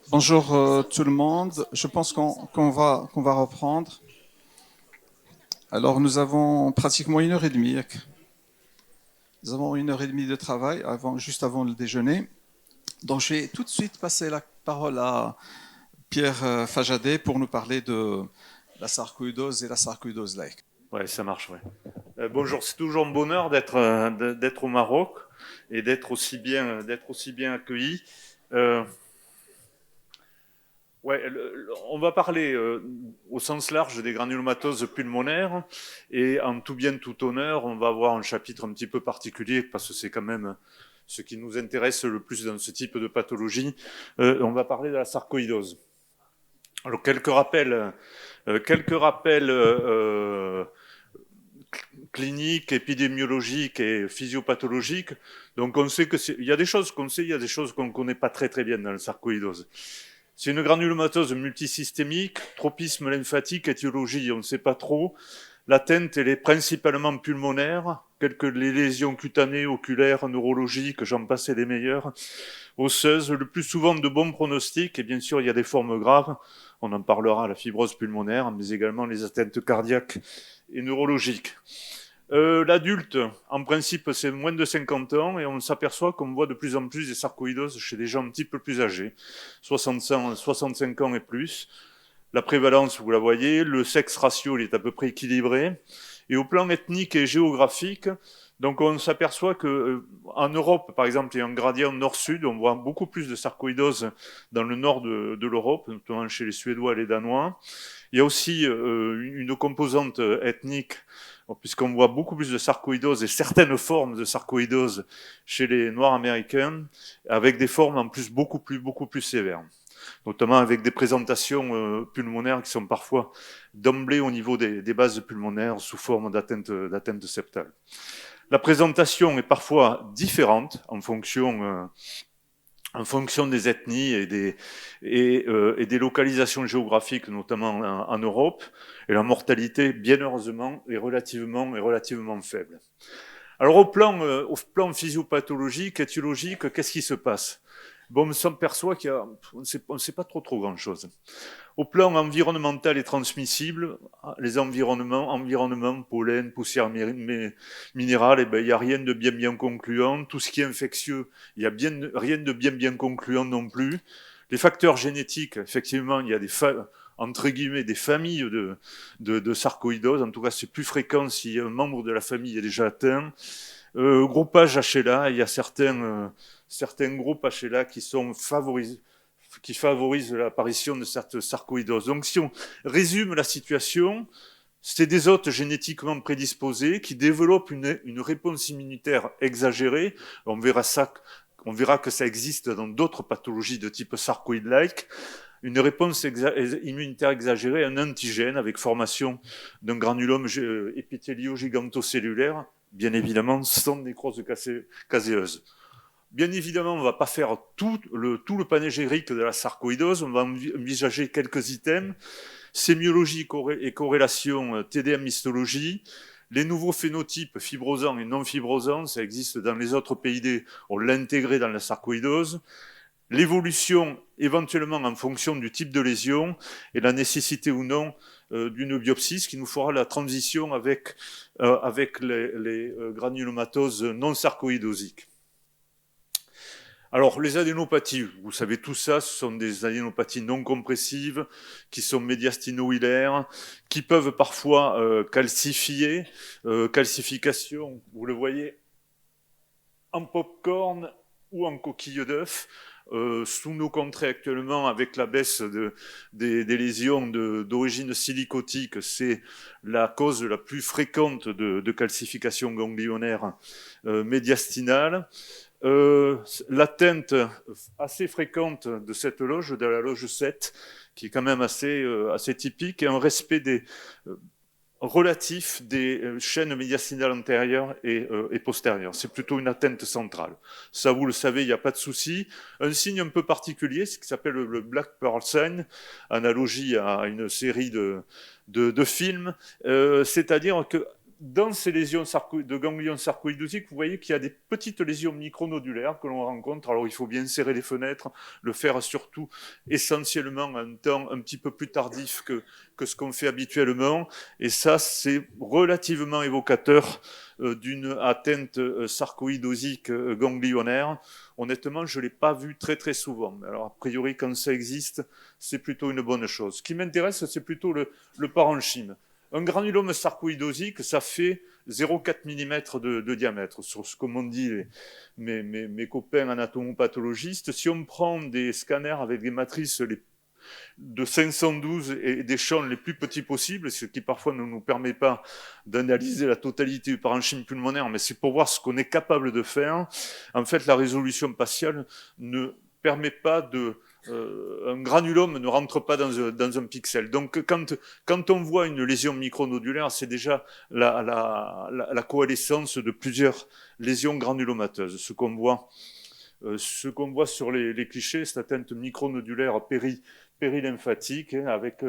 Bonjour tout le monde. Je pense qu'on va reprendre. Alors nous avons pratiquement 1 heure et demie. Nous avons 1 heure et demie de travail juste avant le déjeuner. Donc je vais tout de suite passer la parole à Pierre Fajadé pour nous parler de la sarcoïdose et la sarcoïdose-like. Ouais, ça marche, ouais. Bonjour, c'est toujours un bonheur d'être au Maroc et d'être aussi bien accueilli. Euh, ouais, on va parler au sens large des granulomatoses pulmonaires et en tout bien tout honneur, on va avoir un chapitre un petit peu particulier parce que c'est quand même ce qui nous intéresse le plus dans ce type de pathologie. On va parler de la sarcoïdose. Alors quelques rappels cliniques, épidémiologiques et physiopathologiques. Donc on sait il y a des choses qu'on sait, il y a des choses qu'on ne connaît pas très très bien dans la sarcoïdose. C'est une granulomatose multisystémique, tropisme lymphatique, étiologie, on ne sait pas trop. L'atteinte, elle est principalement pulmonaire, quelques les lésions cutanées, oculaires, neurologiques, j'en passe et des meilleures, osseuses, le plus souvent de bons pronostics, et bien sûr il y a des formes graves, on en parlera, la fibrose pulmonaire, mais également les atteintes cardiaques et neurologiques. L'adulte, en principe, c'est moins de 50 ans et on s'aperçoit qu'on voit de plus en plus des sarcoïdoses chez des gens un petit peu plus âgés, 65 ans et plus. La prévalence, vous la voyez, le sexe ratio, il est à peu près équilibré. Et au plan ethnique et géographique, donc on s'aperçoit que en Europe, par exemple, il y a un gradient nord-sud, on voit beaucoup plus de sarcoïdose dans le nord de l'Europe, notamment chez les Suédois et les Danois. Il y a aussi une composante ethnique, puisqu'on voit beaucoup plus de sarcoïdose et certaines formes de sarcoïdose chez les Noirs américains, avec des formes en plus beaucoup plus sévères, notamment avec des présentations pulmonaires qui sont parfois d'emblée au niveau des bases pulmonaires sous forme d'atteinte septale. La présentation est parfois différente en fonction des ethnies et des localisations géographiques, notamment en Europe, et la mortalité, bien heureusement, est relativement faible. Alors au plan physiopathologique, étiologique, qu'est-ce qui se passe? Bon, on s'aperçoit on ne sait pas trop grand-chose. Au plan environnemental et transmissible, les environnements, pollen, poussière minérale, eh ben, il n'y a rien de bien concluant. Tout ce qui est infectieux, il n'y a rien de bien concluant non plus. Les facteurs génétiques, effectivement, il y a entre guillemets, des familles de sarcoïdose. En tout cas, c'est plus fréquent si un membre de la famille est déjà atteint. Groupage HLA, il y a certains groupes HLA qui favorisent l'apparition de cette sarcoïdose. Donc si on résume la situation, c'est des hôtes génétiquement prédisposés qui développent une réponse immunitaire exagérée. On verra que ça existe dans d'autres pathologies de type sarcoïde-like. Une réponse immunitaire exagérée, un antigène avec formation d'un granulome épithélio-gigantocellulaire, bien évidemment, sans nécrose caséeuse. Bien évidemment, on ne va pas faire tout le panégyrique de la sarcoïdose, on va envisager quelques items, sémiologie et corrélation TDM histologie, les nouveaux phénotypes fibrosants et non fibrosants, ça existe dans les autres PID, on l'a intégré dans la sarcoïdose, l'évolution éventuellement en fonction du type de lésion et la nécessité ou non d'une biopsie, ce qui nous fera la transition avec les granulomatoses non sarcoïdosiques. Alors, les adénopathies, vous savez tout ça, ce sont des adénopathies non compressives qui sont médiastino-hilaires, qui peuvent parfois calcifier, calcification, vous le voyez, en popcorn ou en coquille d'œuf. Sous nos contrées actuellement, avec la baisse des lésions d'origine silicotique, c'est la cause la plus fréquente de calcification ganglionnaire médiastinale. L'atteinte assez fréquente de cette loge, de la loge 7, qui est quand même assez typique, et un respect relatif des chaînes médiastinales antérieures et postérieures. C'est plutôt une atteinte centrale. Ça, vous le savez, il n'y a pas de souci. Un signe un peu particulier, ce qui s'appelle le Black Pearl Sign, analogie à une série de films, c'est-à-dire que dans ces lésions de ganglions sarcoïdosiques, vous voyez qu'il y a des petites lésions micronodulaires que l'on rencontre. Alors il faut bien serrer les fenêtres, le faire surtout essentiellement à un temps un petit peu plus tardif que ce qu'on fait habituellement. Et ça, c'est relativement évocateur d'une atteinte sarcoïdosique ganglionnaire. Honnêtement, je ne l'ai pas vu très très souvent. Alors a priori, quand ça existe, c'est plutôt une bonne chose. Ce qui m'intéresse, c'est plutôt le parenchyme. Un granulome sarcoïdosique, ça fait 0,4 mm de diamètre. Sur ce que m'ont dit mes copains anatomopathologistes, si on prend des scanners avec des matrices de 512 et des champs les plus petits possibles, ce qui parfois ne nous permet pas d'analyser la totalité du parenchyme pulmonaire, mais c'est pour voir ce qu'on est capable de faire. En fait, la résolution spatiale ne permet pas de... un granulome ne rentre pas dans un pixel. Donc, quand on voit une lésion micronodulaire, c'est déjà la coalescence de plusieurs lésions granulomateuses. Ce qu'on voit sur les clichés, c'est l'atteinte micronodulaire périlymphatique, hein, avec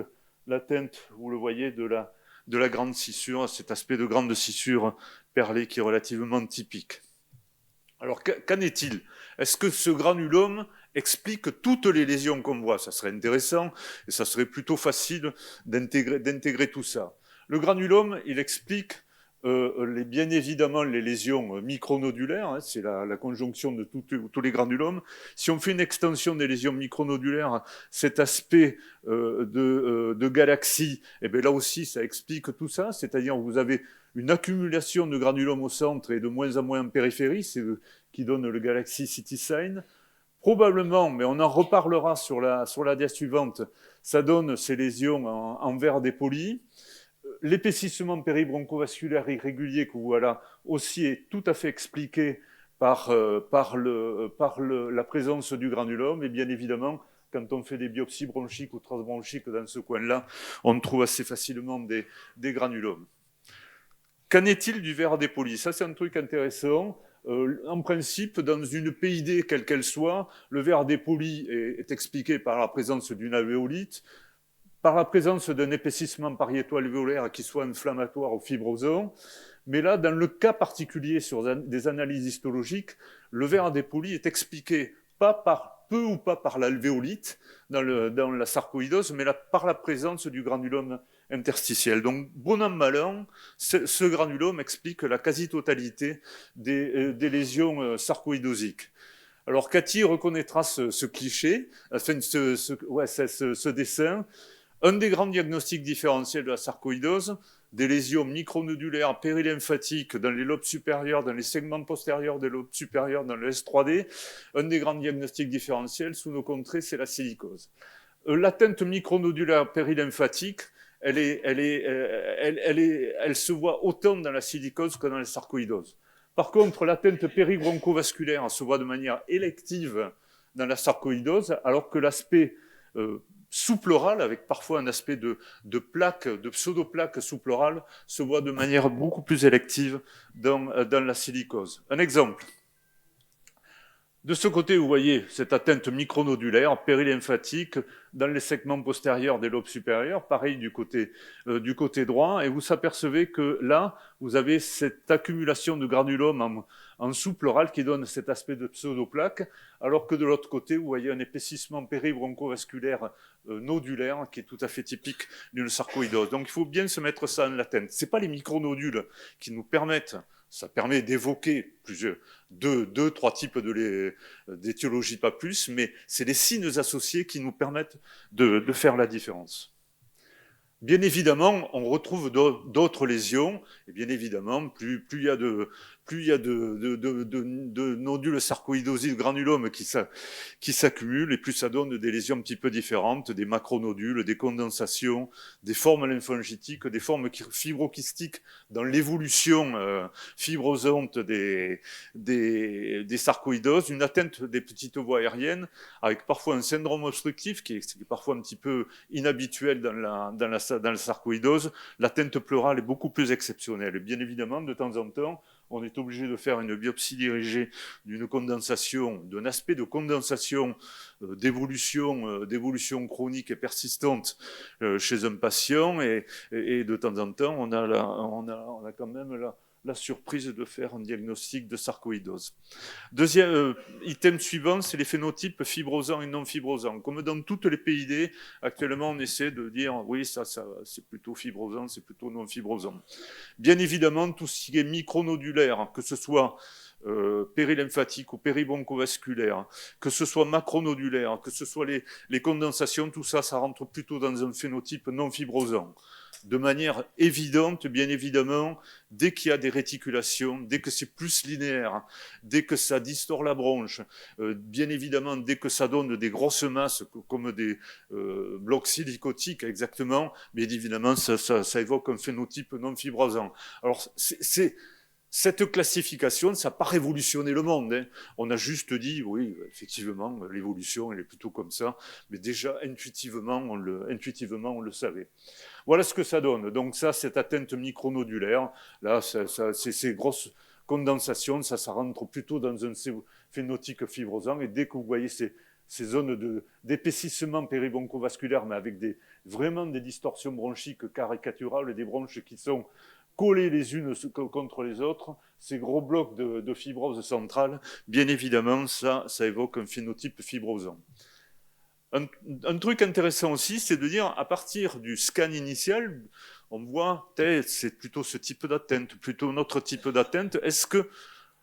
l'atteinte, vous le voyez, de la grande scissure, cet aspect de grande scissure perlée qui est relativement typique. Alors, qu'en est-il? Est-ce que ce granulome explique toutes les lésions qu'on voit? Ça serait intéressant et ça serait plutôt facile d'intégrer tout ça. Le granulome, il explique bien évidemment les lésions micronodulaires, hein, c'est la conjonction de tous les granulomes. Si on fait une extension des lésions micronodulaires, cet aspect de galaxie, et bien là aussi ça explique tout ça, c'est-à-dire que vous avez une accumulation de granulomes au centre et de moins en moins en périphérie, c'est qui donne le Galaxy City Sign. Probablement, mais on en reparlera sur la dia suivante, ça donne ces lésions en verre dépoli. L'épaississement péribroncovasculaire irrégulier que voilà aussi est tout à fait expliqué par la présence du granulome. Et bien évidemment, quand on fait des biopsies bronchiques ou transbronchiques dans ce coin-là, on trouve assez facilement des granulomes. Qu'en est-il du verre dépoli? Ça, c'est un truc intéressant. En principe, dans une PID, quelle qu'elle soit, le verre dépoli est expliqué par la présence d'une alvéolite, par la présence d'un épaississement pariéto-alvéolaire qui soit inflammatoire ou fibrosant. Mais là, dans le cas particulier sur des analyses histologiques, le verre dépoli est expliqué peu ou pas par l'alvéolite dans la sarcoïdose, mais par la présence du granulome interstitiel. Donc, bon an, mal an, ce granulome explique la quasi-totalité des lésions sarcoïdosiques. Alors, Cathy reconnaîtra ce cliché, enfin, ce dessin. Un des grands diagnostics différentiels de la sarcoïdose, des lésions micronodulaires périlymphatiques dans les lobes supérieurs, dans les segments postérieurs des lobes supérieurs, dans le S3D. Un des grands diagnostics différentiels sous nos contrées, c'est la silicose. L'atteinte micronodulaire périlymphatique, elle se voit autant dans la silicose que dans la sarcoïdose. Par contre, l'atteinte péribroncovasculaire se voit de manière élective dans la sarcoïdose, alors que l'aspect sous-pleural, avec parfois un aspect de plaque, de pseudoplaque sous-pleurale, se voit de manière beaucoup plus élective dans la silicose. Un exemple. De ce côté, vous voyez cette atteinte micronodulaire, périlymphatique, dans les segments postérieurs des lobes supérieurs, pareil du côté droit, et vous apercevez que là, vous avez cette accumulation de granulomes en sous-pleural qui donne cet aspect de pseudoplaque, alors que de l'autre côté, vous voyez un épaississement péribroncovasculaire nodulaire qui est tout à fait typique d'une sarcoïdose. Donc il faut bien se mettre ça en latente. Ce n'est pas les micronodules qui nous permettent, ça permet d'évoquer deux, trois types d'étiologie, pas plus, mais c'est les signes associés qui nous permettent de faire la différence. Bien évidemment, on retrouve d'autres lésions, et bien évidemment, plus il y a de nodules sarcoïdosiques, de granulomes qui s'accumulent, et plus ça donne des lésions un petit peu différentes, des macronodules, des condensations, des formes lymphangitiques, des formes fibrokystiques dans l'évolution fibrosante des sarcoïdoses, une atteinte des petites voies aériennes, avec parfois un syndrome obstructif qui est parfois un petit peu inhabituel dans la sarcoïdose. L'atteinte pleurale est beaucoup plus exceptionnelle. Et bien évidemment, de temps en temps, on est obligé de faire une biopsie dirigée d'une condensation, d'un aspect de condensation, d'évolution chronique et persistante chez un patient, et de temps en temps, on a quand même la surprise de faire un diagnostic de sarcoïdose. Deuxième item suivant, c'est les phénotypes fibrosants et non fibrosants. Comme dans toutes les PID, actuellement, on essaie de dire oui, ça c'est plutôt fibrosant, c'est plutôt non fibrosant. Bien évidemment, tout ce qui est micronodulaire, que ce soit périlymphatique ou péribroncovasculaire, que ce soit macronodulaire, que ce soit les condensations, tout ça, ça rentre plutôt dans un phénotype non fibrosant. De manière évidente, bien évidemment, dès qu'il y a des réticulations, dès que c'est plus linéaire, dès que ça distord la bronche, bien évidemment, dès que ça donne des grosses masses, comme des blocs silicotiques exactement, bien évidemment, ça évoque un phénotype non fibrosant. Alors, cette classification, ça n'a pas révolutionné le monde. Hein. On a juste dit, oui, effectivement, l'évolution, elle est plutôt comme ça, mais déjà, intuitivement, on le savait. Voilà ce que ça donne. Donc ça, cette atteinte micronodulaire, là, ces grosses condensations, ça rentre plutôt dans un phénotype fibrosant. Et dès que vous voyez ces zones d'épaississement péribroncovasculaire, mais avec vraiment des distorsions bronchiques caricaturales, des bronches qui sont collées les unes contre les autres, ces gros blocs de fibrose centrale, bien évidemment, ça évoque un phénotype fibrosant. Un truc intéressant aussi, c'est de dire, à partir du scan initial, on voit, c'est plutôt ce type d'atteinte, plutôt notre type d'atteinte. Est-ce que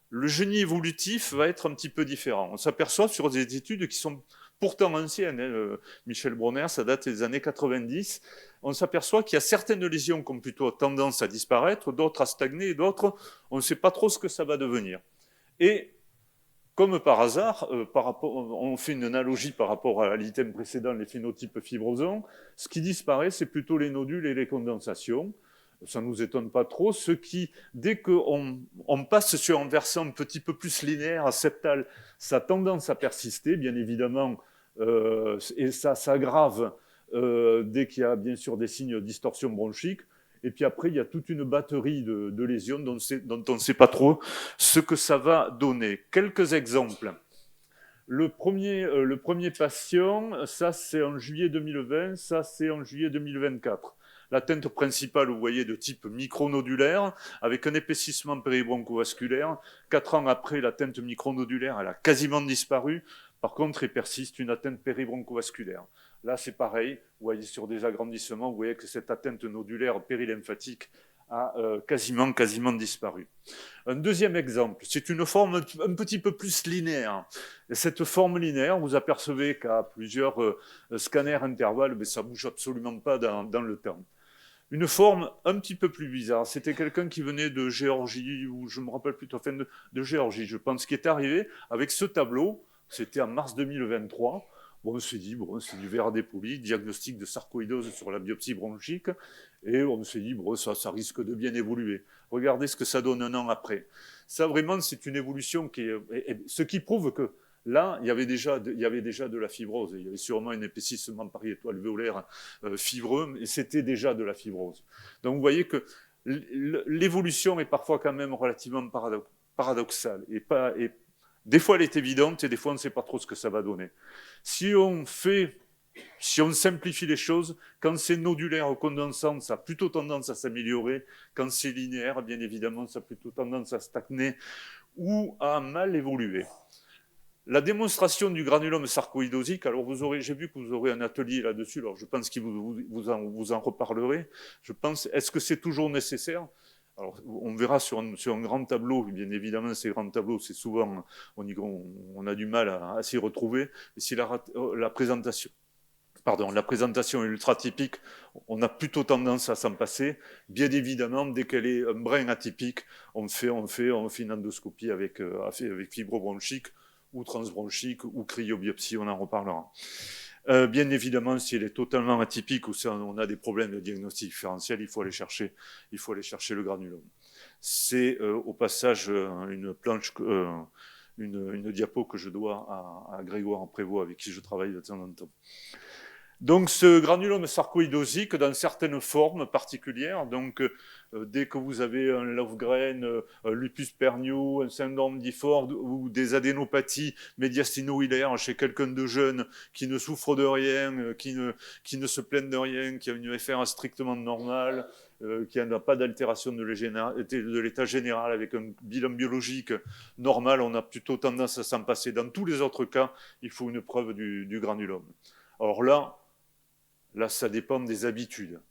le génie évolutif va être un petit peu différent? On s'aperçoit sur des études qui sont pourtant anciennes, hein, Michel Bronner, ça date des années 90, on s'aperçoit qu'il y a certaines lésions qui ont plutôt tendance à disparaître, d'autres à stagner, et d'autres, on ne sait pas trop ce que ça va devenir. Et comme par hasard, on fait une analogie par rapport à l'item précédent, les phénotypes fibrosants, ce qui disparaît, c'est plutôt les nodules et les condensations. Ça ne nous étonne pas trop. Ce qui, dès qu'on passe sur un versant un petit peu plus linéaire, septal, ça a tendance à persister, bien évidemment, et ça s'aggrave dès qu'il y a bien sûr des signes de distorsion bronchique. Et puis après, il y a toute une batterie de lésions dont on ne sait pas trop ce que ça va donner. Quelques exemples. Le premier patient, ça c'est en juillet 2020, ça c'est en juillet 2024. L'atteinte principale, vous voyez, de type micronodulaire, avec un épaississement péribroncovasculaire. 4 ans après, l'atteinte micronodulaire, elle a quasiment disparu. Par contre, il persiste une atteinte péribroncovasculaire. Là, c'est pareil. Vous voyez sur des agrandissements, vous voyez que cette atteinte nodulaire périlymphatique a quasiment disparu. Un deuxième exemple, c'est une forme un petit peu plus linéaire. Et cette forme linéaire, vous apercevez qu'à plusieurs scanners intervalles, mais ça ne bouge absolument pas dans le temps. Une forme un petit peu plus bizarre. C'était quelqu'un qui venait de Géorgie, ou je me rappelle plutôt, enfin de Géorgie, je pense, qui est arrivé avec ce tableau. C'était en mars 2023. Bon, on s'est dit, bon, c'est du verre dépoli, diagnostic de sarcoïdose sur la biopsie bronchique, et on s'est dit, bon, ça risque de bien évoluer. Regardez ce que ça donne un an après. Ça, vraiment, c'est une évolution ce qui prouve que là, il y avait déjà de la fibrose. Il y avait sûrement un épaississement pariéto-alvéolaire fibreux, et c'était déjà de la fibrose. Donc, vous voyez que l'évolution est parfois quand même relativement paradoxale, et des fois, elle est évidente et des fois, on ne sait pas trop ce que ça va donner. Si on simplifie les choses, quand c'est nodulaire ou condensant, ça a plutôt tendance à s'améliorer. Quand c'est linéaire, bien évidemment, ça a plutôt tendance à stagner ou à mal évoluer. La démonstration du granulome sarcoïdosique, alors j'ai vu que vous aurez un atelier là-dessus, alors je pense qu'il vous en reparlerez. Je pense, est-ce que c'est toujours nécessaire ? Alors, on verra sur un grand tableau, bien évidemment, ces grands tableaux, c'est souvent, on a du mal à s'y retrouver. Et si la présentation est ultra typique, on a plutôt tendance à s'en passer. Bien évidemment, dès qu'elle est un brin atypique, on fait une endoscopie avec fibrobronchique ou transbronchique ou cryobiopsie, on en reparlera. Bien évidemment, si elle est totalement atypique ou si on a des problèmes de diagnostic différentiel, il faut aller chercher le granulome. C'est au passage une planche, une diapo que je dois à Grégoire Prévost, avec qui je travaille de temps en temps. Donc ce granulome sarcoïdosique, dans certaines formes particulières, donc dès que vous avez un Löfgren, un lupus pernio, un syndrome difforde ou des adénopathies médiastino-hilaires chez quelqu'un de jeune qui ne souffre de rien, qui ne se plaigne de rien, qui a une FR strictement normale, qui n'a pas d'altération de l'état général avec un bilan biologique normal, on a plutôt tendance à s'en passer. Dans tous les autres cas, il faut une preuve du granulome. Alors là, ça dépend des habitudes.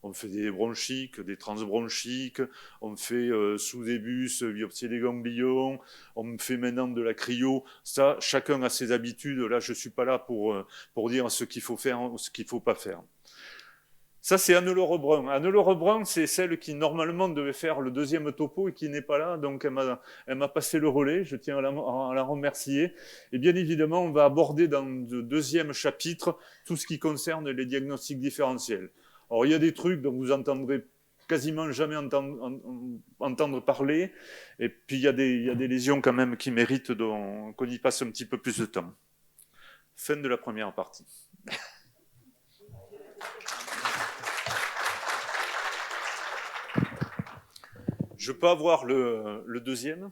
On fait des bronchiques, des transbronchiques, on fait sous débus, biopsie des ganglions, on fait maintenant de la cryo. Ça, chacun a ses habitudes. Là, je ne suis pas là pour dire ce qu'il faut faire ou ce qu'il ne faut pas faire. Ça, c'est Anne-Laure Rebrun. Anne-Laure Rebrun, c'est celle qui, normalement, devait faire le deuxième topo et qui n'est pas là. Donc, elle m'a passé le relais. Je tiens à la remercier. Et bien évidemment, on va aborder dans le deuxième chapitre tout ce qui concerne les diagnostics différentiels. Alors, il y a des trucs dont vous entendrez quasiment jamais entendre parler. Et puis, il y a des lésions quand même qui méritent qu'on y passe un petit peu plus de temps. Fin de la première partie. Je peux avoir le deuxième ?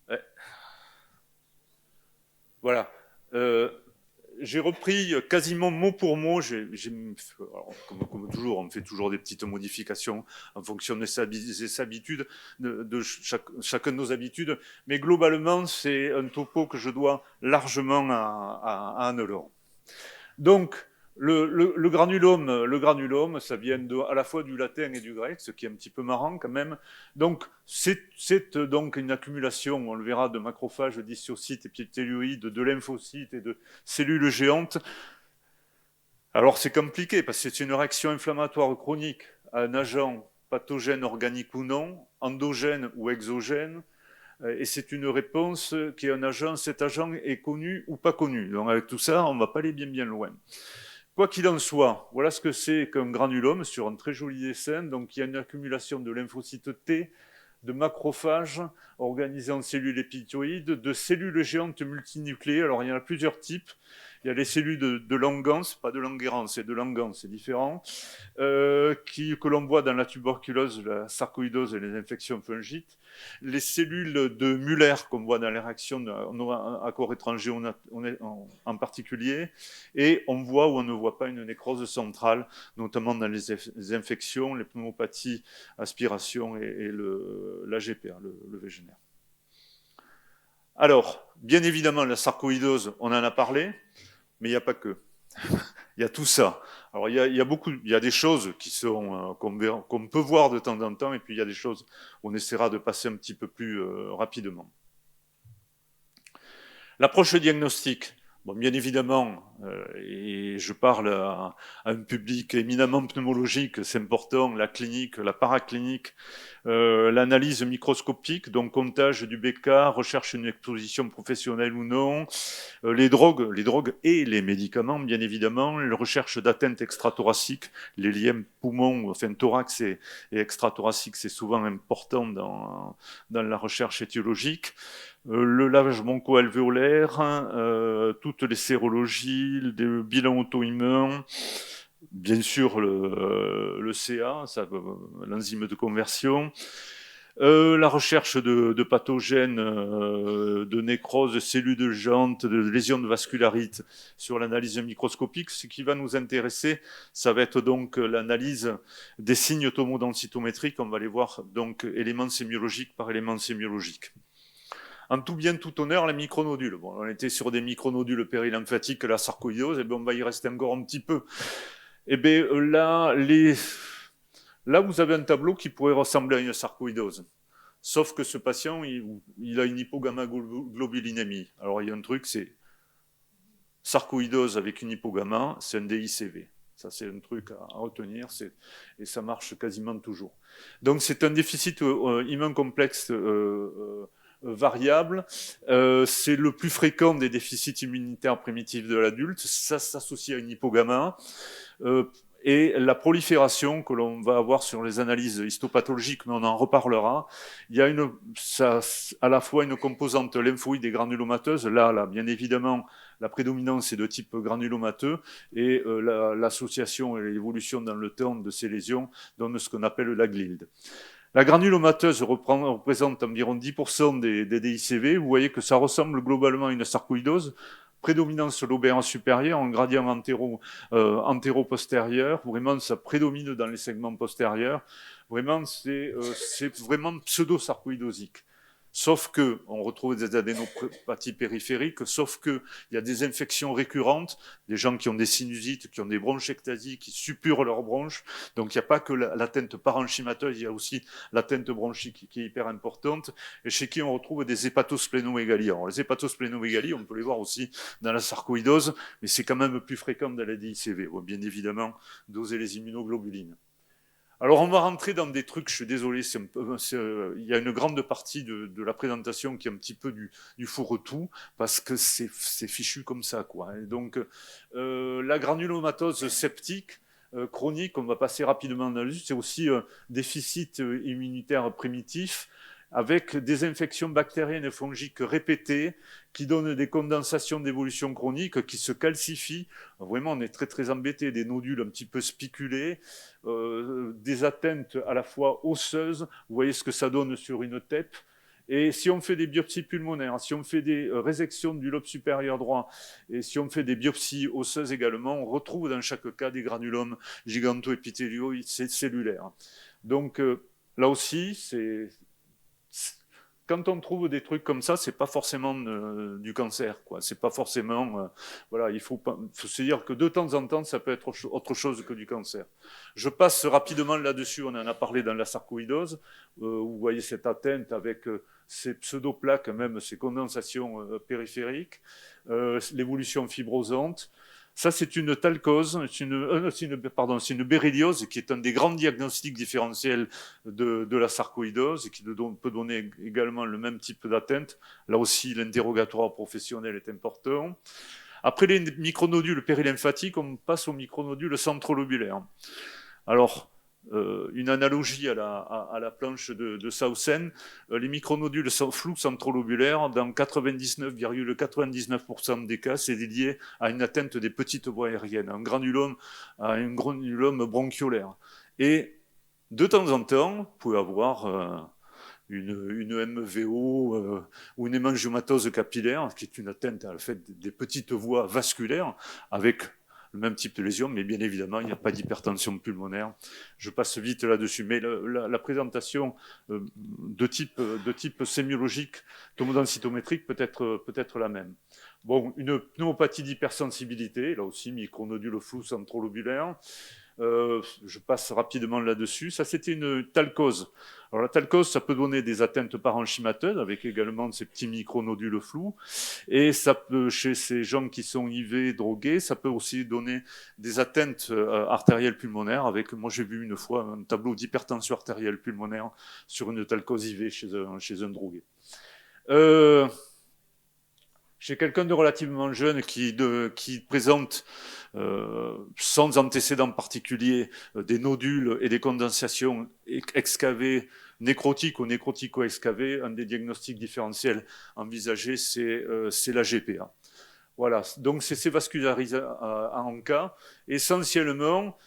Ouais. Voilà. J'ai repris quasiment mot pour mot. Alors, comme toujours, on fait toujours des petites modifications en fonction des habitudes, de chacun de nos habitudes. Mais globalement, c'est un topo que je dois largement à Anne-Laure. Donc, le granulome, ça vient à la fois du latin et du grec, ce qui est un petit peu marrant quand même. Donc, c'est donc une accumulation, on le verra, de macrophages, d'histiocytes, épithéloïdes, de lymphocytes et de cellules géantes. Alors, c'est compliqué parce que c'est une réaction inflammatoire chronique à un agent pathogène organique ou non, endogène ou exogène, et c'est une réponse qui est un agent, cet agent est connu ou pas connu. Donc avec tout ça, on ne va pas aller bien loin. Quoi qu'il en soit, voilà ce que c'est qu'un granulome sur un très joli dessin. Donc il y a une accumulation de lymphocytes T, de macrophages organisés en cellules épithéloïdes, de cellules géantes multinucléées. Alors il y en a plusieurs types. Il y a les cellules de Langerhans, pas de Langerhans, c'est de Langerhans, c'est différent, que l'on voit dans la tuberculose, la sarcoïdose et les infections fongiques. Les cellules de Muller, qu'on voit dans les réactions à corps étranger en particulier, et on voit ou on ne voit pas une nécrose centrale, notamment dans les infections, les pneumopathies, aspiration et la GPA, le VGNR. Alors, bien évidemment, la sarcoïdose, on en a parlé, mais il n'y a pas que. Il y a tout ça. Alors, il y a des choses qui sont qu'on peut voir de temps en temps, et puis il y a des choses où on essaiera de passer un petit peu plus rapidement. L'approche diagnostique. Bon, bien évidemment, et je parle à un public éminemment pneumologique, c'est important, la clinique, la paraclinique, l'analyse microscopique, donc comptage du BK, recherche d'une exposition professionnelle ou non, les drogues et les médicaments, bien évidemment, la recherche d'atteinte extrathoracique, les liens poumons, enfin thorax et extrathoracique, c'est souvent important dans la recherche étiologique. Le lavage broncho-alvéolaire, toutes les sérologies, le bilan auto-immun, bien sûr le CA, l'enzyme de conversion, la recherche de pathogènes, de nécrose, de cellules géantes, de lésions de vascularite sur l'analyse microscopique. Ce qui va nous intéresser, ça va être donc l'analyse des signes tomodensitométriques. On va les voir donc éléments sémiologiques par éléments sémiologiques. En tout bien, tout honneur, les micronodules. Bon, on était sur des micronodules périlymphatiques, la sarcoïdose, et bien on va y rester encore un petit peu. Et bien là, vous avez un tableau qui pourrait ressembler à une sarcoïdose. Sauf que ce patient, il a une hypogamma-globulinémie. Alors il y a un truc, c'est sarcoïdose avec une hypogamma, c'est un DICV. Ça, c'est un truc à retenir, et ça marche quasiment toujours. Donc c'est un déficit immun complexe variable. C'est le plus fréquent des déficits immunitaires primitifs de l'adulte. Ça s'associe à une hypogamme. Et la prolifération que l'on va avoir sur les analyses histopathologiques, mais on en reparlera, il y a à la fois une composante lymphoïde et granulomateuse. Là, bien évidemment, la prédominance est de type granulomateux et l'association et l'évolution dans le temps de ces lésions donne ce qu'on appelle la glide. La granulomateuse représente environ 10% des DICV. Vous voyez que ça ressemble globalement à une sarcoïdose. Prédominance lobaire supérieure, en gradient antéro-postérieur. Vraiment, ça prédomine dans les segments postérieurs. Vraiment, c'est vraiment pseudo-sarcoïdosique. Sauf que, on retrouve des adénopathies périphériques, sauf qu'il y a des infections récurrentes, des gens qui ont des sinusites, qui ont des bronchectasies, qui suppurent leurs bronches. Donc, il n'y a pas que l'atteinte parenchymateuse, il y a aussi l'atteinte bronchique qui est hyper importante, et chez qui on retrouve des hépatosplénomégalies. Alors, les hépatosplénomégalies, on peut les voir aussi dans la sarcoïdose, mais c'est quand même plus fréquent dans la DICV. Bon, bien évidemment, doser les immunoglobulines. Alors, on va rentrer dans des trucs, je suis désolé, il y a une grande partie de la présentation qui est un petit peu du fourre-tout, parce que c'est fichu comme ça, quoi. Et donc, la granulomatose septique, chronique, on va passer rapidement là-dessus, c'est aussi un déficit immunitaire primitif, avec des infections bactériennes et fongiques répétées, qui donnent des condensations d'évolution chronique, qui se calcifient. Vraiment, on est très très embêté, des nodules un petit peu spiculés, des atteintes à la fois osseuses. Vous voyez ce que ça donne sur une tête. Et si on fait des biopsies pulmonaires, si on fait des résections du lobe supérieur droit, et si on fait des biopsies osseuses également, on retrouve dans chaque cas des granulomes giganto-épithéliaux cellulaires. Donc là aussi, quand on trouve des trucs comme ça, c'est pas forcément du cancer, quoi. C'est pas forcément, voilà, il faut se dire que de temps en temps, ça peut être autre chose que du cancer. Je passe rapidement là-dessus. On en a parlé dans la sarcoïdose. Vous voyez cette atteinte avec ces pseudoplaques, même ces condensations périphériques, l'évolution fibrosante. Ça, c'est une talcose, c'est une béréliose qui est un des grands diagnostics différentiels de la sarcoïdose et qui peut donner également le même type d'atteinte. Là aussi, l'interrogatoire professionnel est important. Après les micronodules périlymphatiques, on passe aux micronodules centrolobulaires. Alors, une analogie à la planche de Sausen, les micronodules flous centrolobulaires, dans 99,99% des cas, c'est lié à une atteinte des petites voies aériennes, un granulome bronchiolaire. Et de temps en temps, vous pouvez avoir une MVO ou une hémangiomatose capillaire, qui est une atteinte à la fait des petites voies vasculaires, avec le même type de lésion, mais bien évidemment, il n'y a pas d'hypertension pulmonaire. Je passe vite là-dessus, mais la présentation de type sémiologique, tomodensitométrique peut être la même. Bon, une pneumopathie d'hypersensibilité, là aussi, micronodule flou centrolobulaire. Je passe rapidement là-dessus. Ça, c'était une talcose. Alors, la talcose, ça peut donner des atteintes parenchymateuses avec également ces petits micronodules flous. Et ça peut, chez ces gens qui sont IV, drogués, ça peut aussi donner des atteintes artérielles pulmonaires avec, moi, j'ai vu une fois un tableau d'hypertension artérielle pulmonaire sur une talcose IV chez un drogué. Chez quelqu'un de relativement jeune qui présente sans antécédent particulier des nodules et des condensations excavées, nécrotiques ou nécrotico-excavées, un des diagnostics différentiels envisagés, c'est la GPA. Voilà, donc c'est ces vascularisations en cas. Essentiellement,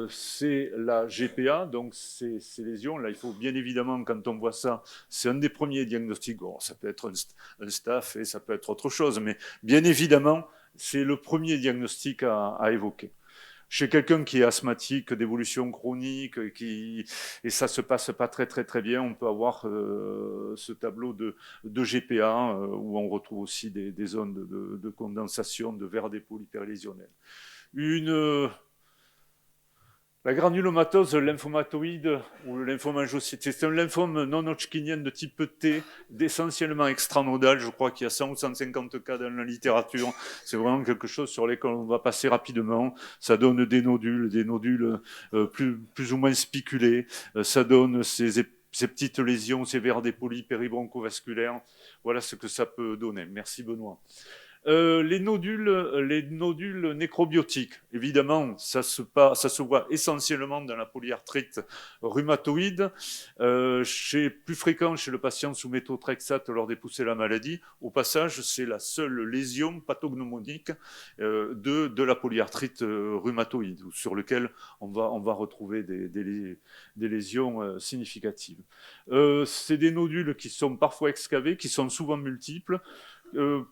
c'est la GPA, donc ces lésions. Là, il faut bien évidemment, quand on voit ça, c'est un des premiers diagnostics. Bon, ça peut être un staph et ça peut être autre chose, mais bien évidemment, c'est le premier diagnostic à évoquer. Chez quelqu'un qui est asthmatique, d'évolution chronique, et ça se passe pas très bien, on peut avoir ce tableau de GPA où on retrouve aussi des zones de condensation de verre d'épaule hyperlésionnelle. La granulomatose lymphomatoïde ou le lymphomangiocyte, c'est un lymphome non-hodgkinien de type T, essentiellement extranodal. Je crois qu'il y a 100 ou 150 cas dans la littérature. C'est vraiment quelque chose sur lesquels on va passer rapidement. Ça donne des nodules plus ou moins spiculés. Ça donne ces ces petites lésions, ces VRD péribroncovasculaires, voilà ce que ça peut donner. Merci Benoît. Les nodules nécrobiotiques, évidemment, ça se voit essentiellement dans la polyarthrite rhumatoïde, plus fréquent chez le patient sous méthotrexate lors des poussées de la maladie. Au passage, c'est la seule lésion pathognomonique de la polyarthrite rhumatoïde, sur lequel on va retrouver des lésions significatives. C'est des nodules qui sont parfois excavés, qui sont souvent multiples.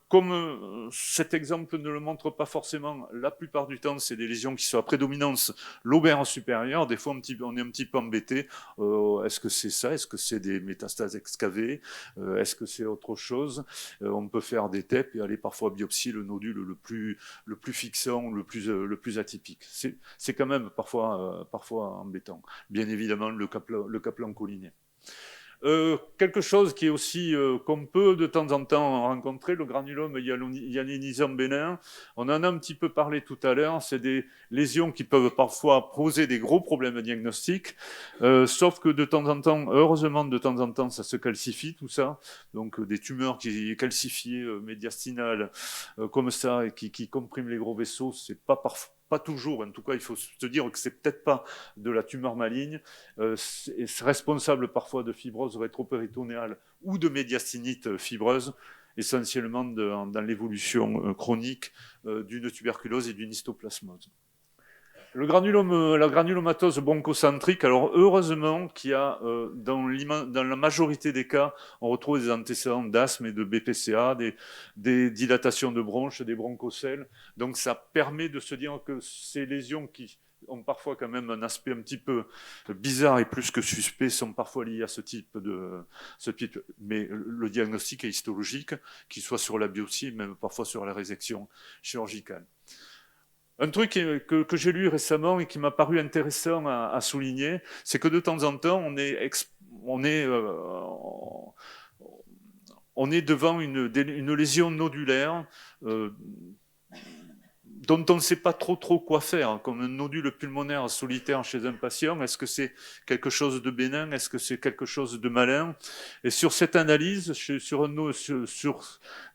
Comme cet exemple ne le montre pas forcément, la plupart du temps, c'est des lésions qui sont à prédominance lobaire supérieure. Des fois, on est un petit peu embêté. Est-ce que c'est ça? Est-ce que c'est des métastases excavées? Est-ce que c'est autre chose? On peut faire des TEP et aller parfois biopsier le nodule le plus fixant, le plus atypique. C'est quand même parfois embêtant. Bien évidemment, le Kaplan cholinien. Quelque chose qui est aussi qu'on peut de temps en temps rencontrer, le granulome hyalinonisant bénin. On en a un petit peu parlé tout à l'heure. C'est des lésions qui peuvent parfois poser des gros problèmes diagnostiques, sauf que de temps en temps, heureusement de temps en temps, ça se calcifie tout ça. Donc des tumeurs qui calcifiées médiastinales comme ça et qui compriment les gros vaisseaux, c'est pas toujours, en tout cas, il faut se dire que c'est peut-être pas de la tumeur maligne, c'est responsable parfois de fibrose rétropéritonéale ou de médiastinite fibreuse, essentiellement dans l'évolution chronique d'une tuberculose et d'une histoplasmose. La granulomatose bronchocentrique, alors heureusement qu'il y a dans la majorité des cas, on retrouve des antécédents d'asthme et de BPCA, des dilatations de bronches, des bronchocèles. Donc ça permet de se dire que ces lésions qui ont parfois quand même un aspect un petit peu bizarre et plus que suspect sont parfois liées à ce type. Mais le diagnostic est histologique, qu'il soit sur la biopsie, même parfois sur la résection chirurgicale. Un truc que j'ai lu récemment et qui m'a paru intéressant à souligner, c'est que de temps en temps, on est devant une lésion nodulaire dont on ne sait pas trop quoi faire, comme un nodule pulmonaire solitaire chez un patient. Est-ce que c'est quelque chose de bénin? Est-ce que c'est quelque chose de malin? Et sur cette analyse, sur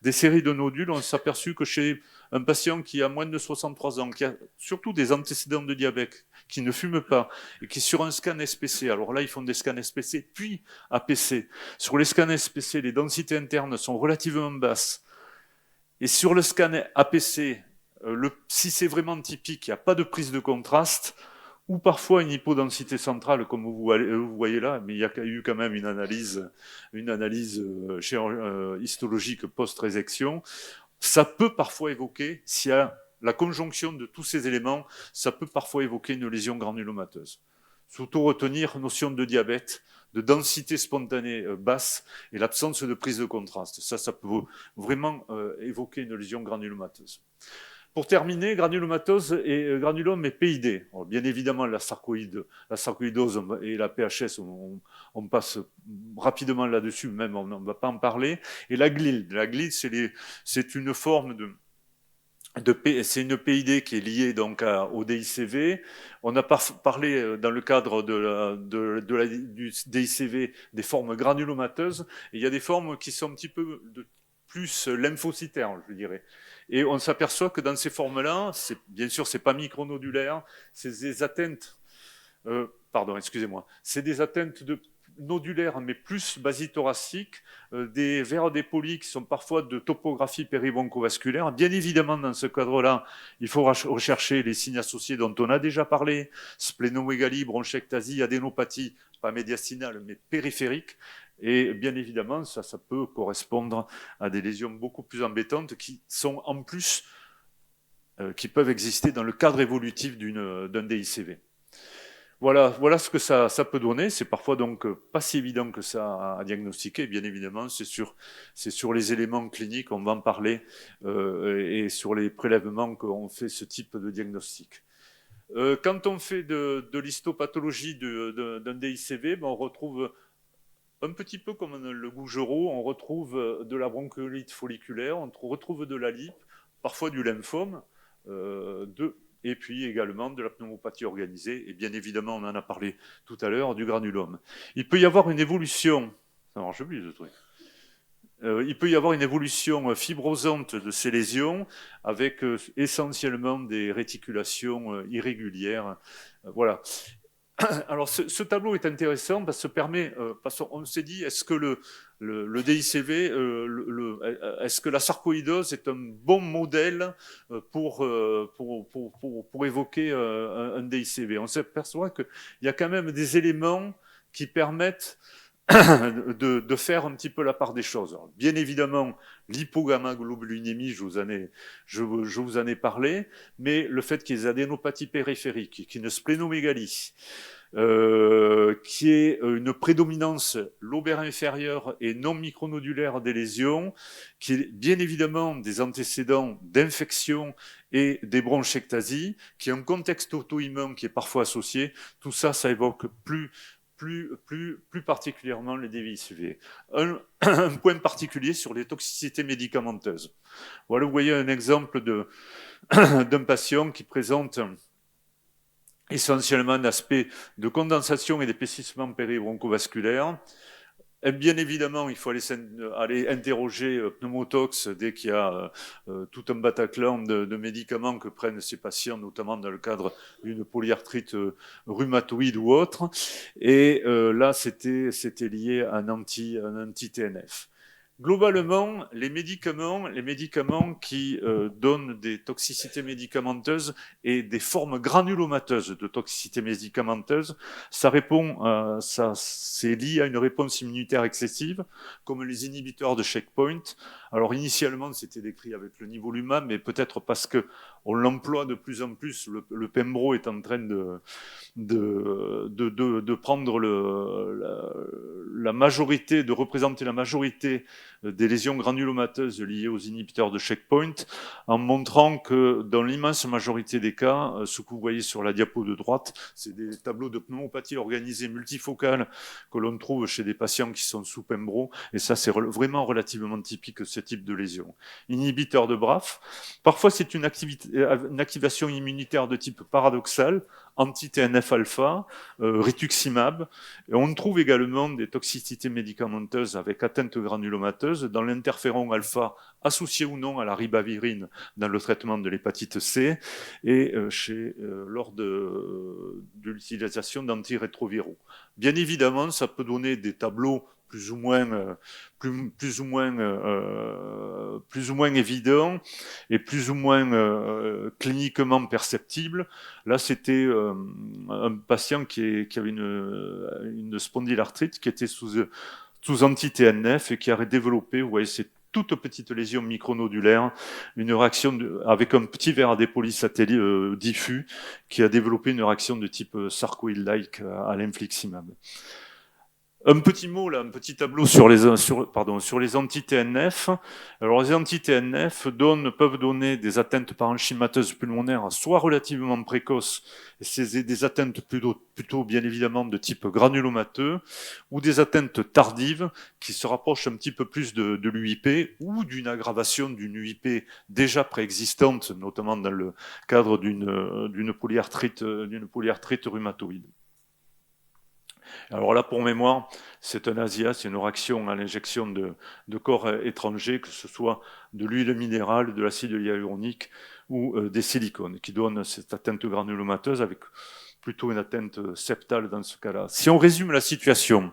des séries de nodules, on s'est aperçu que chez un patient qui a moins de 63 ans, qui a surtout des antécédents de diabète, qui ne fume pas, et qui est sur un scan SPC, alors là, ils font des scans SPC, puis APC. Sur les scans SPC, les densités internes sont relativement basses. Et sur le scan APC, si c'est vraiment typique, il n'y a pas de prise de contraste, ou parfois une hypodensité centrale, comme vous voyez là, mais il y a eu quand même une analyse histologique post-résection. Ça peut parfois évoquer, s'il y a la conjonction de tous ces éléments, ça peut parfois évoquer une lésion granulomateuse. Surtout retenir notion de diabète, de densité spontanée basse et l'absence de prise de contraste. Ça peut vraiment évoquer une lésion granulomateuse. Pour terminer, granulomatose et granulome et PID. Alors, bien évidemment, la sarcoïdose et la PHS, on passe rapidement là-dessus, même on ne va pas en parler. Et la glide. La glide, c'est une forme c'est une PID qui est liée donc au DICV. On a parlé dans le cadre du DICV des formes granulomateuses. Et il y a des formes qui sont un petit peu plus lymphocytaires, je dirais. Et on s'aperçoit que dans ces formes-là, bien sûr, c'est pas micronodulaire, c'est des atteintes, c'est des atteintes nodulaires, mais plus basithoraciques, des vers d'épolie qui sont parfois de topographie péribroncovasculaire. Bien évidemment, dans ce cadre-là, il faut rechercher les signes associés dont on a déjà parlé, splénomégalie, bronchectasie, adénopathie, pas médiastinale, mais périphérique. Et bien évidemment, ça peut correspondre à des lésions beaucoup plus embêtantes qui sont en plus, qui peuvent exister dans le cadre évolutif d'un DICV. Voilà ce que ça peut donner. C'est parfois donc pas si évident que ça à diagnostiquer. Bien évidemment, c'est sur les éléments cliniques, on va en parler, et sur les prélèvements qu'on fait ce type de diagnostic. Quand on fait de l'histopathologie d'un DICV, on retrouve un petit peu comme le Gougerot, on retrouve de la bronchiolite folliculaire, on retrouve de la lippe, parfois du lymphome, et puis également de la pneumopathie organisée, et bien évidemment, on en a parlé tout à l'heure, du granulome. Il peut y avoir une évolution, ça marche plus ce truc. Il peut y avoir une évolution fibrosante de ces lésions avec essentiellement des réticulations irrégulières. Voilà. Alors ce tableau est intéressant parce qu'on s'est dit, est-ce que le DICV, est-ce que la sarcoïdose est un bon modèle pour évoquer un DICV? On s'aperçoit qu'il y a quand même des éléments qui permettent de faire un petit peu la part des choses. Alors, bien évidemment, l'hypogammaglobulinémie, je vous en ai parlé, mais le fait qu'il y ait des adénopathies périphériques, qu'il y ait une splénomégalie, qui est une prédominance lobaire inférieure et non micronodulaire des lésions, qui est bien évidemment des antécédents d'infection et des bronchectasies, qui est un contexte auto-immun qui est parfois associé, tout ça, ça évoque plus particulièrement les DICV. Un point particulier sur les toxicités médicamenteuses. Voilà, vous voyez un exemple d'un patient qui présente essentiellement un aspect de condensation et d'épaississement péribroncovasculaire. Et bien évidemment, il faut aller interroger pneumotox dès qu'il y a tout un bataclan de médicaments que prennent ces patients, notamment dans le cadre d'une polyarthrite rhumatoïde ou autre. Et là, c'était lié à un anti-TNF. Globalement, les médicaments qui donnent des toxicités médicamenteuses et des formes granulomateuses de toxicité médicamenteuse, c'est lié à une réponse immunitaire excessive, comme les inhibiteurs de checkpoint. Alors initialement, c'était décrit avec le nivolumab, mais peut-être parce que on l'emploie de plus en plus. Le Pembro est en train de prendre la majorité, de représenter la majorité des lésions granulomateuses liées aux inhibiteurs de checkpoint, en montrant que dans l'immense majorité des cas, ce que vous voyez sur la diapo de droite, c'est des tableaux de pneumopathie organisée multifocale que l'on trouve chez des patients qui sont sous Pembro, et ça c'est vraiment relativement typique de ce type de lésion. Inhibiteur de BRAF, parfois c'est une activation immunitaire de type paradoxal, anti-TNF-alpha, rituximab. Et on trouve également des toxicités médicamenteuses avec atteinte granulomateuse dans l'interféron alpha associé ou non à la ribavirine dans le traitement de l'hépatite C et lors de l'utilisation d'antirétroviraux. Bien évidemment, ça peut donner des tableaux plus ou moins évidents et plus ou moins cliniquement perceptibles. Là, c'était un patient qui avait une spondylarthrite qui était sous anti-TNF et qui a développé, vous voyez, cette toute petite lésion micronodulaire, une réaction avec un petit verre à dépoli satellite diffus qui a développé une réaction de type sarcoïde-like à l'infliximab. Un petit mot là, un petit tableau sur les anti-TNF. Alors les anti-TNF peuvent donner des atteintes parenchymateuses pulmonaires soit relativement précoces, et c'est des atteintes plutôt bien évidemment de type granulomateux, ou des atteintes tardives qui se rapprochent un petit peu plus de l'UIP ou d'une aggravation d'une UIP déjà préexistante, notamment dans le cadre d'une polyarthrite rhumatoïde. Alors là, pour mémoire, c'est un ASIA, c'est une réaction à l'injection de corps étrangers, que ce soit de l'huile minérale, de l'acide hyaluronique ou des silicones, qui donnent cette atteinte granulomateuse avec plutôt une atteinte septale dans ce cas-là. Si on résume la situation,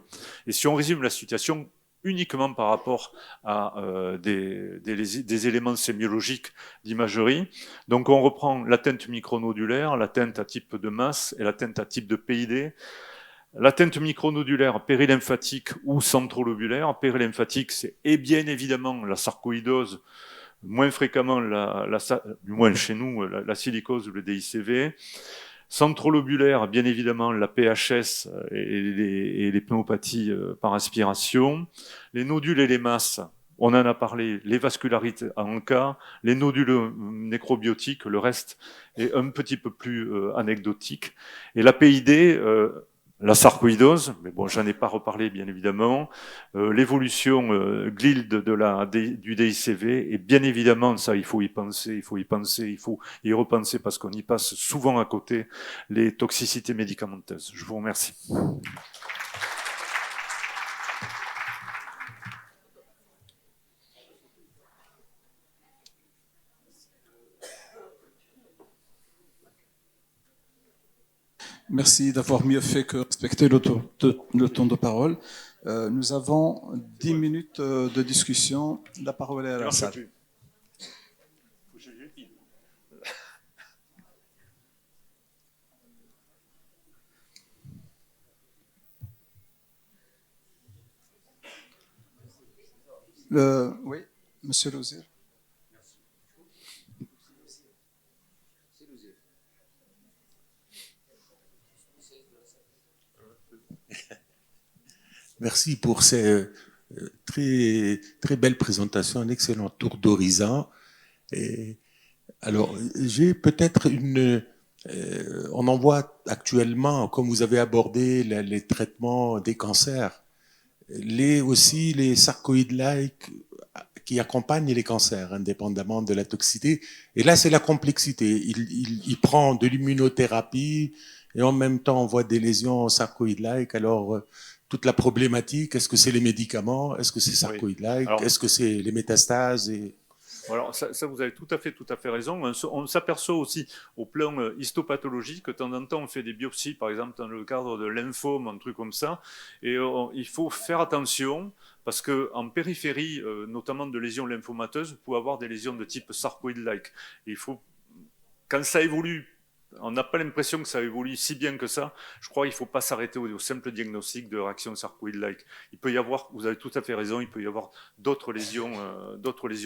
uniquement par rapport à des éléments sémiologiques d'imagerie. Donc on reprend l'atteinte micronodulaire, l'atteinte à type de masse et l'atteinte à type de PID. L'atteinte micronodulaire périlymphatique ou centrolobulaire. Périlymphatique, c'est bien évidemment la sarcoïdose, moins fréquemment, du moins chez nous, la silicose ou le DICV. Centrolobulaire, bien évidemment, la PHS et les pneumopathies par aspiration. Les nodules et les masses, on en a parlé, les vascularites en cas, les nodules nécrobiotiques, le reste est un petit peu plus anecdotique. Et la PID, la sarcoïdose, mais bon, j'en ai pas reparlé bien évidemment, l'évolution GLIL du DICV, et bien évidemment, ça, il faut y penser, il faut y repenser parce qu'on y passe souvent à côté, les toxicités médicamenteuses. Je vous remercie. Merci d'avoir mieux fait que respecter le temps de parole. Nous avons 10 minutes de discussion. La parole est à la salle. Oui, Monsieur Lozir. Merci pour ces très, très belles présentations, un excellent tour d'horizon. Alors, j'ai peut-être on en voit actuellement, comme vous avez abordé les traitements des cancers, aussi les sarcoïdes-like qui accompagnent les cancers, indépendamment de la toxicité. Et là, c'est la complexité. Il prend de l'immunothérapie et en même temps, on voit des lésions sarcoïdes-like. Alors, toute la problématique, est-ce que c'est les médicaments? Est-ce que c'est sarcoïde-like? Oui. Est-ce que c'est les métastases Alors ça, vous avez tout à fait raison. On s'aperçoit aussi au plan histopathologique que de temps en temps on fait des biopsies, par exemple dans le cadre de lymphome, un truc comme ça, et il faut faire attention parce que en périphérie, notamment de lésions lymphomateuses, vous pouvez avoir des lésions de type sarcoïde-like. Il faut, quand ça évolue, on n'a pas l'impression que ça évolue si bien que ça. Je crois qu'il ne faut pas s'arrêter au simple diagnostic de réaction sarcoïde-like. Il peut y avoir, vous avez tout à fait raison, il peut y avoir d'autres lésions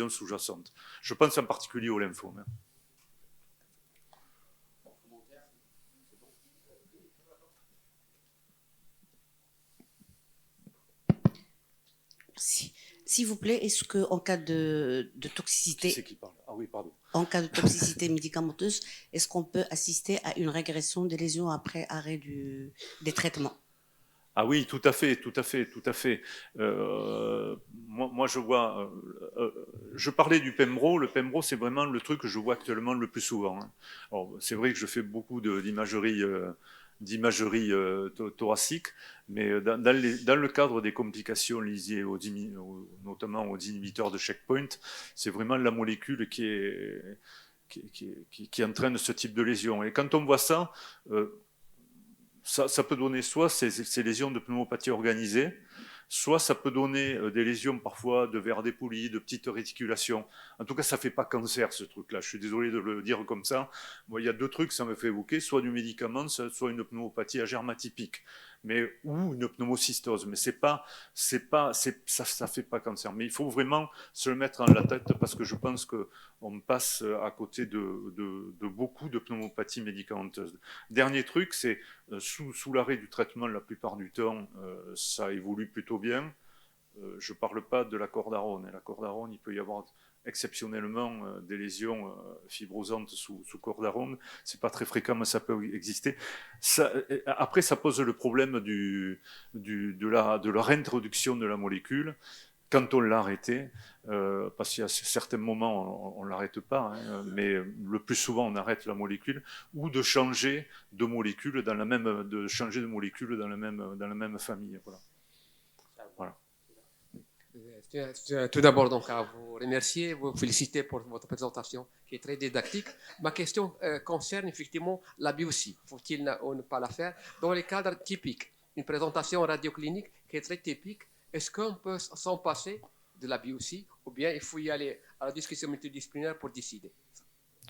sous-jacentes. Je pense en particulier au lymphome. S'il vous plaît, est-ce qu'en cas de toxicité, Qui c'est qui parle? Ah oui, pardon. En cas de toxicité médicamenteuse, est-ce qu'on peut assister à une régression des lésions après arrêt des traitements? Ah oui, tout à fait. Moi, je vois. Je parlais du Pembro. Le Pembro, c'est vraiment le truc que je vois actuellement le plus souvent. Alors, c'est vrai que je fais beaucoup d'imagerie thoracique, mais dans le cadre des complications liées notamment aux inhibiteurs de checkpoint, c'est vraiment la molécule qui entraîne ce type de lésion. Et quand on voit ça, ça peut donner soit ces lésions de pneumopathie organisée, soit ça peut donner des lésions parfois de verres dépoulis, de petites réticulations. En tout cas, ça ne fait pas cancer, ce truc-là. Je suis désolé de le dire comme ça. Moi, il y a deux trucs que ça me fait évoquer, soit du médicament, soit une pneumopathie à germe atypique, ou une pneumocystose. Mais ça fait pas cancer. Mais il faut vraiment se le mettre dans la tête parce que je pense qu'on passe à côté de beaucoup de pneumopathies médicamenteuses. Dernier truc, c'est sous l'arrêt du traitement, la plupart du temps, ça évolue plutôt bien. Je ne parle pas de la cordarone. La cordarone, il peut y avoir exceptionnellement des lésions fibrosantes sous cordarone. C'est pas très fréquent, mais ça peut exister. Après, ça pose le problème de la réintroduction de la molécule quand on l'a arrêté, parce qu'il y a certains moments on ne l'arrête pas, hein, mais le plus souvent on arrête la molécule, ou de changer de molécule dans la même famille. Voilà. Tout d'abord, donc, à vous remercier, vous féliciter pour votre présentation qui est très didactique. Ma question concerne effectivement la biopsie. Faut-il ne pas la faire dans les cadres typiques? Une présentation radioclinique qui est très typique. Est-ce qu'on peut s'en passer de la biopsie ou bien il faut y aller à la discussion multidisciplinaire pour décider?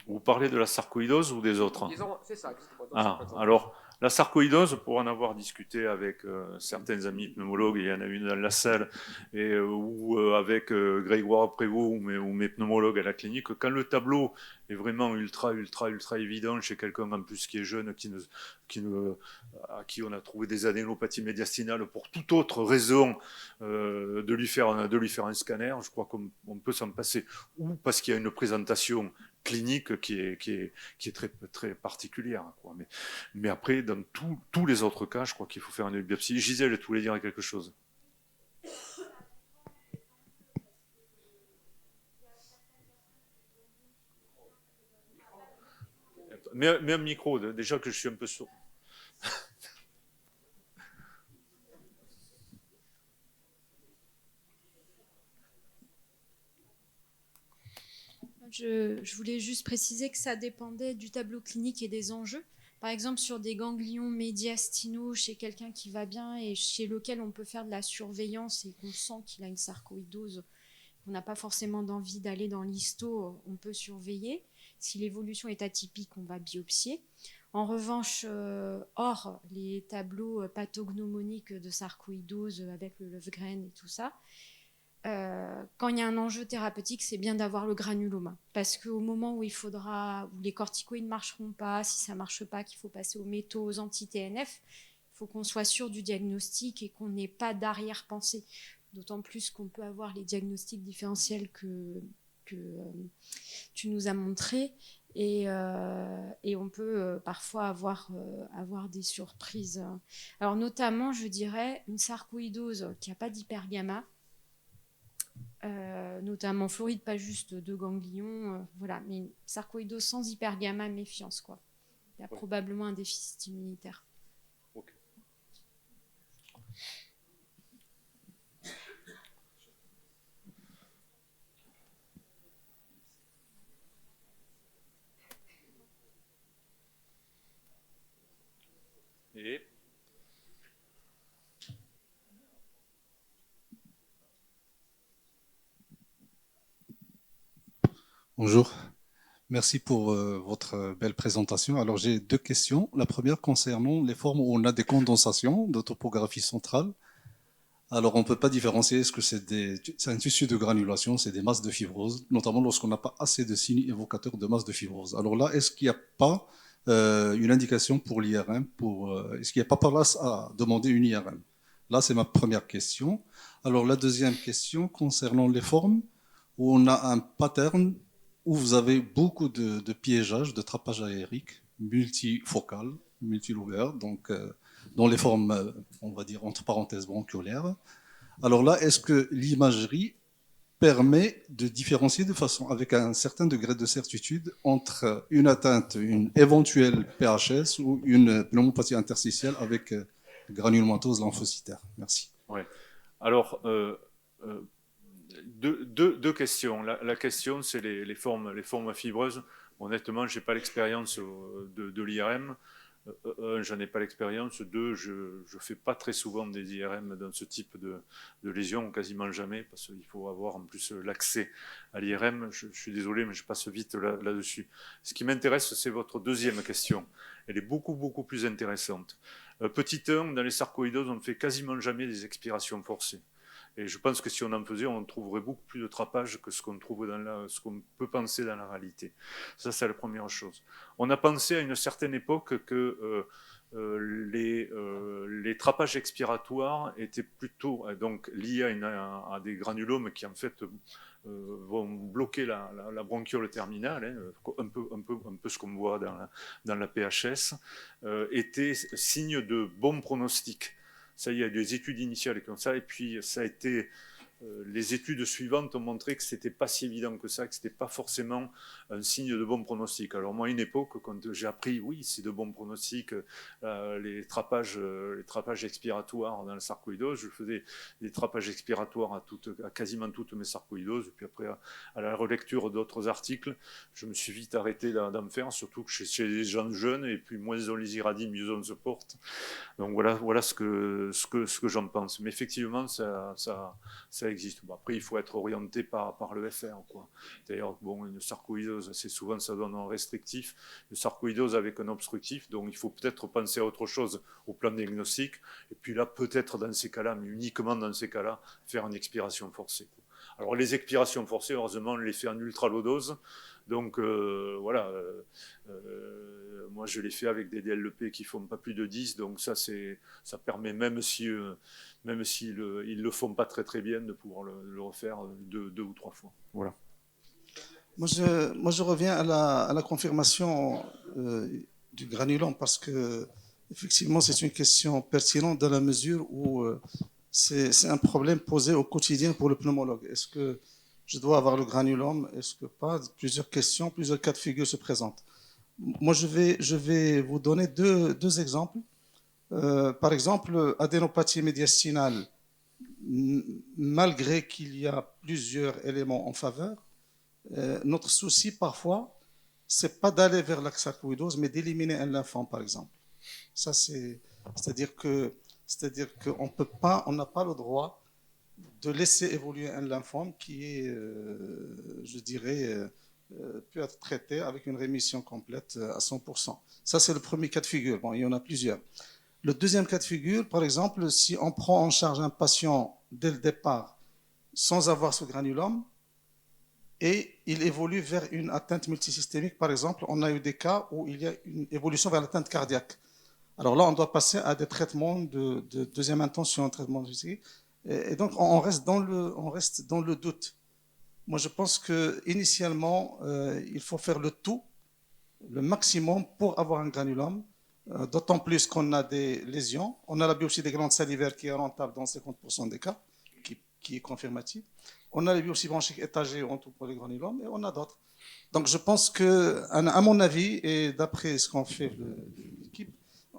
Vous parlez de la sarcoïdose ou des autres? Disons, c'est ça, exactement. Alors, la sarcoïdose, pour en avoir discuté avec certains amis pneumologues, il y en a une dans la salle, ou avec Grégoire Prévost ou mes pneumologues à la clinique, quand le tableau est vraiment ultra évident chez quelqu'un en plus qui est jeune, à qui on a trouvé des adénopathies médiastinales pour toute autre raison, de lui faire un scanner, je crois qu'on peut s'en passer, ou parce qu'il y a une présentation clinique qui est très, très particulière, quoi. Mais après, dans tous les autres cas, je crois qu'il faut faire une biopsie. Gisèle, tu voulais dire quelque chose? Mets un micro, déjà que je suis un peu sourd. Je voulais juste préciser que ça dépendait du tableau clinique et des enjeux. Par exemple, sur des ganglions médiastinaux chez quelqu'un qui va bien et chez lequel on peut faire de la surveillance et qu'on sent qu'il a une sarcoïdose, on n'a pas forcément d'envie d'aller dans l'histo, on peut surveiller. Si l'évolution est atypique, on va biopsier. En revanche, hors les tableaux pathognomoniques de sarcoïdose avec le Löfgren et tout ça, quand il y a un enjeu thérapeutique, c'est bien d'avoir le granuloma. Parce qu'au moment où où les corticoïdes ne marcheront pas, si ça ne marche pas, qu'il faut passer aux métaux, aux anti-TNF, il faut qu'on soit sûr du diagnostic et qu'on n'ait pas d'arrière-pensée. D'autant plus qu'on peut avoir les diagnostics différentiels que tu nous as montrés. Et on peut parfois avoir des surprises. Alors notamment, je dirais, une sarcoïdose qui n'a pas d'hypergamma, notamment floride, pas juste de ganglions, voilà, mais une sarcoïdose sans hypergamma, méfiance, quoi. Il y a probablement un déficit immunitaire. Okay. Et bonjour, merci pour votre belle présentation. Alors j'ai deux questions. La première concernant les formes où on a des condensations de topographie centrale. Alors on ne peut pas différencier, est-ce que c'est un tissu de granulation, c'est des masses de fibrose, notamment lorsqu'on n'a pas assez de signes évocateurs de masse de fibrose. Alors là, est-ce qu'il n'y a pas une indication pour l'IRM, est-ce qu'il n'y a pas par là à demander une IRM? Là, c'est ma première question. Alors la deuxième question concernant les formes où on a un pattern où vous avez beaucoup de piégeage, de trapage aérique, multifocal, multilobulaire, donc dans les formes, on va dire, entre parenthèses, bronchiolaires. Alors là, est-ce que l'imagerie permet de différencier de façon, avec un certain degré de certitude, entre une atteinte, une éventuelle PHS ou une pneumopathie interstitielle avec granulomatose lymphocytaire? Merci. Ouais. Alors, deux questions. La question, c'est les formes fibreuses. Honnêtement, je n'ai pas l'expérience de l'IRM. J'en ai pas l'expérience. Deux, je ne fais pas très souvent des IRM dans ce type de lésions, quasiment jamais, parce qu'il faut avoir en plus l'accès à l'IRM. Je suis désolé, mais je passe vite là-dessus. Ce qui m'intéresse, c'est votre deuxième question. Elle est beaucoup plus intéressante. Petit 1, dans les sarcoïdoses, on ne fait quasiment jamais des expirations forcées. Et je pense que si on en faisait, on trouverait beaucoup plus de trapage que ce qu'on trouve ce qu'on peut penser dans la réalité. Ça, c'est la première chose. On a pensé à une certaine époque que les trapages expiratoires étaient plutôt donc liés à des granulomes qui en fait vont bloquer la bronchiole terminale, hein, un peu ce qu'on voit dans la PHS, étaient signe de bon pronostic. Ça, il y a des études initiales comme ça, et puis ça a été les études suivantes ont montré que c'était pas si évident que ça, que c'était pas forcément un signe de bon pronostic. Alors moi, à une époque, quand j'ai appris, oui, c'est de bon pronostic, les trapages expiratoires dans la sarcoïdose, je faisais des trapages expiratoires à quasiment toutes mes sarcoïdoses, et puis après, à la relecture d'autres articles, je me suis vite arrêté d'en faire, surtout que chez les gens jeunes, et puis moins on les irradie, mieux on se porte. Donc voilà ce que j'en pense. Mais effectivement, ça existe. Bon, après, il faut être orienté par le FR, quoi. D'ailleurs, bon, une sarcoïdose, assez souvent, ça donne un restrictif. Une sarcoïdose avec un obstructif, donc il faut peut-être penser à autre chose au plan diagnostic. Et puis là, peut-être dans ces cas-là, mais uniquement dans ces cas-là, faire une expiration forcée, quoi. Alors, les expirations forcées, heureusement, on les fait en ultra-low-dose. Donc, voilà. Moi, je les fais avec des DLP qui ne font pas plus de 10. Donc, ça permet, même s'ils ne le font pas très bien, de pouvoir le refaire deux ou trois fois. Voilà. Moi, je reviens à la confirmation du granulome parce que, effectivement, c'est une question pertinente dans la mesure où c'est un problème posé au quotidien pour le pneumologue. Est-ce que je dois avoir le granulome? Est-ce que pas? Plusieurs questions, plusieurs cas de figure se présentent. Moi, je vais vous donner deux exemples. Par exemple, adénopathie médiastinale, malgré qu'il y a plusieurs éléments en faveur, notre souci parfois, c'est pas d'aller vers la sarcoïdose, mais d'éliminer un lymphome, par exemple. Ça, c'est-à-dire qu'on peut pas, on n'a pas le droit de laisser évoluer un lymphome qui est, je dirais, peut être traité avec une rémission complète à 100%. Ça, c'est le premier cas de figure. Bon, il y en a plusieurs. Le deuxième cas de figure, par exemple, si on prend en charge un patient dès le départ sans avoir ce granulome et il évolue vers une atteinte multisystémique, par exemple, on a eu des cas où il y a une évolution vers l'atteinte cardiaque. Alors là, on doit passer à des traitements de deuxième intention, traitement de physique. Et donc, on reste dans le doute. Moi, je pense qu'initialement, il faut faire le tout, le maximum pour avoir un granulome, d'autant plus qu'on a des lésions. On a la biopsie des glandes salivaires qui est rentable dans 50% des cas, qui est confirmative. On a les biopsies bronchiques étagées en tout pour les granulomes, et on a d'autres. Donc, je pense que, à mon avis, et d'après ce qu'en fait l'équipe,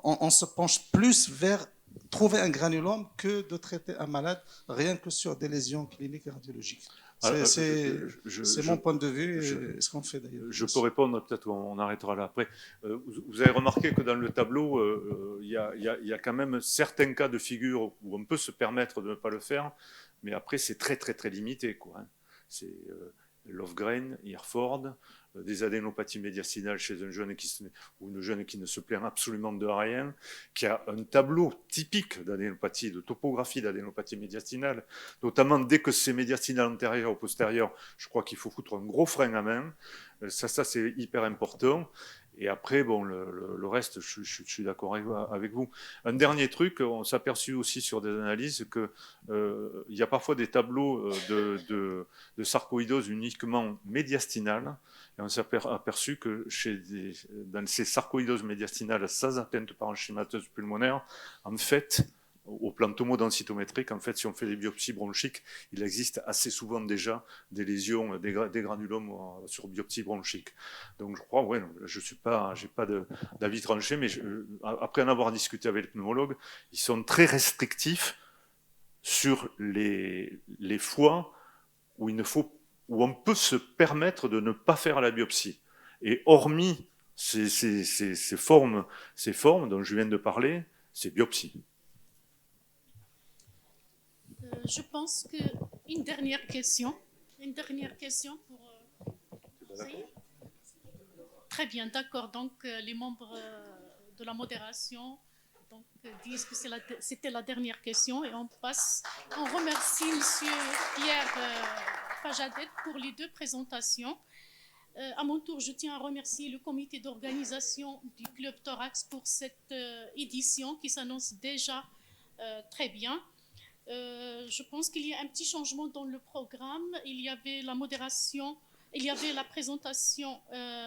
on se penche plus vers trouver un granulome que de traiter un malade rien que sur des lésions cliniques et radiologiques. C'est mon point de vue et ce qu'on fait d'ailleurs. Je peux répondre, peut-être on arrêtera là après. Vous avez remarqué que dans le tableau, il y a quand même certains cas de figure où on peut se permettre de ne pas le faire, mais après c'est très très très limité, quoi, hein. C'est Lofgren, Hereford, des adénopathies médiastinales chez un jeune ou une jeune qui ne se plaint absolument de rien, qui a un tableau typique d'adénopathie, de topographie d'adénopathie médiastinale, notamment dès que c'est médiastinal antérieur ou postérieur, je crois qu'il faut foutre un gros frein à main. Ça c'est hyper important. Et après, bon, le reste, je suis d'accord avec vous. Un dernier truc, on s'est aperçu aussi sur des analyses que il y a parfois des tableaux de sarcoïdose uniquement médiastinale. Et on s'est aperçu que dans ces sarcoïdoses médiastinales sans atteinte parenchymateuse pulmonaire, en fait, au plan tomodensitométrique, en fait, si on fait des biopsies bronchiques, il existe assez souvent déjà des lésions, des granulomes sur biopsie bronchique. Donc je crois, ouais, j'ai pas d'avis tranché, mais après en avoir discuté avec les pneumologues, ils sont très restrictifs sur les fois où on peut se permettre de ne pas faire la biopsie. Et hormis ces formes dont je viens de parler, c'est biopsie. Je pense qu'une dernière question pour... Ça y est ? Très bien, d'accord. Donc, les membres de la modération disent que c'était la dernière question et on passe. On remercie M. Pierre Fajadet pour les deux présentations. À mon tour, je tiens à remercier le comité d'organisation du Club Thorax pour cette édition qui s'annonce déjà très bien. Je pense qu'il y a un petit changement dans le programme. Il y avait la modération, il y avait la présentation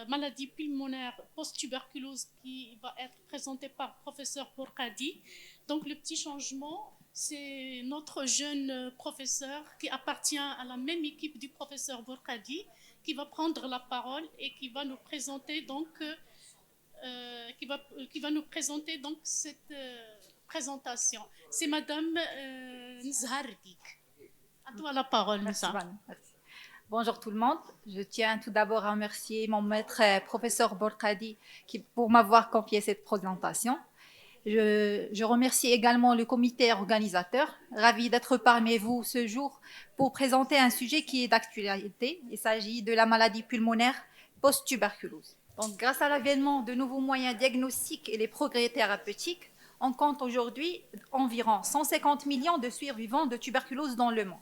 maladie pulmonaire post-tuberculose qui va être présentée par professeur Bourkadi. Donc le petit changement, c'est notre jeune professeur qui appartient à la même équipe du professeur Bourkadi qui va prendre la parole et qui va nous présenter donc cette présentation. C'est Madame Nzhardik. À toi la parole, Nzhar. Merci. Bonjour tout le monde. Je tiens tout d'abord à remercier mon maître professeur Bourkadi pour m'avoir confié cette présentation. Je remercie également le comité organisateur, ravi d'être parmi vous ce jour pour présenter un sujet qui est d'actualité. Il s'agit de la maladie pulmonaire post-tuberculose. Donc, grâce à l'avènement de nouveaux moyens diagnostiques et les progrès thérapeutiques, on compte aujourd'hui environ 150 millions de survivants de tuberculose dans le monde.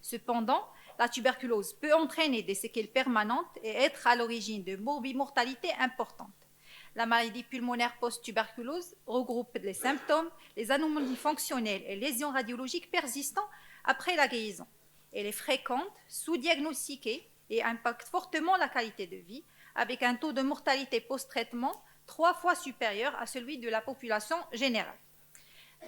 Cependant, la tuberculose peut entraîner des séquelles permanentes et être à l'origine de morbimortalité importantes. La maladie pulmonaire post-tuberculose regroupe les symptômes, les anomalies fonctionnelles et lésions radiologiques persistantes après la guérison. Elle est fréquente, sous-diagnostiquée et impacte fortement la qualité de vie, avec un taux de mortalité post-traitement 3 fois supérieur à celui de la population générale.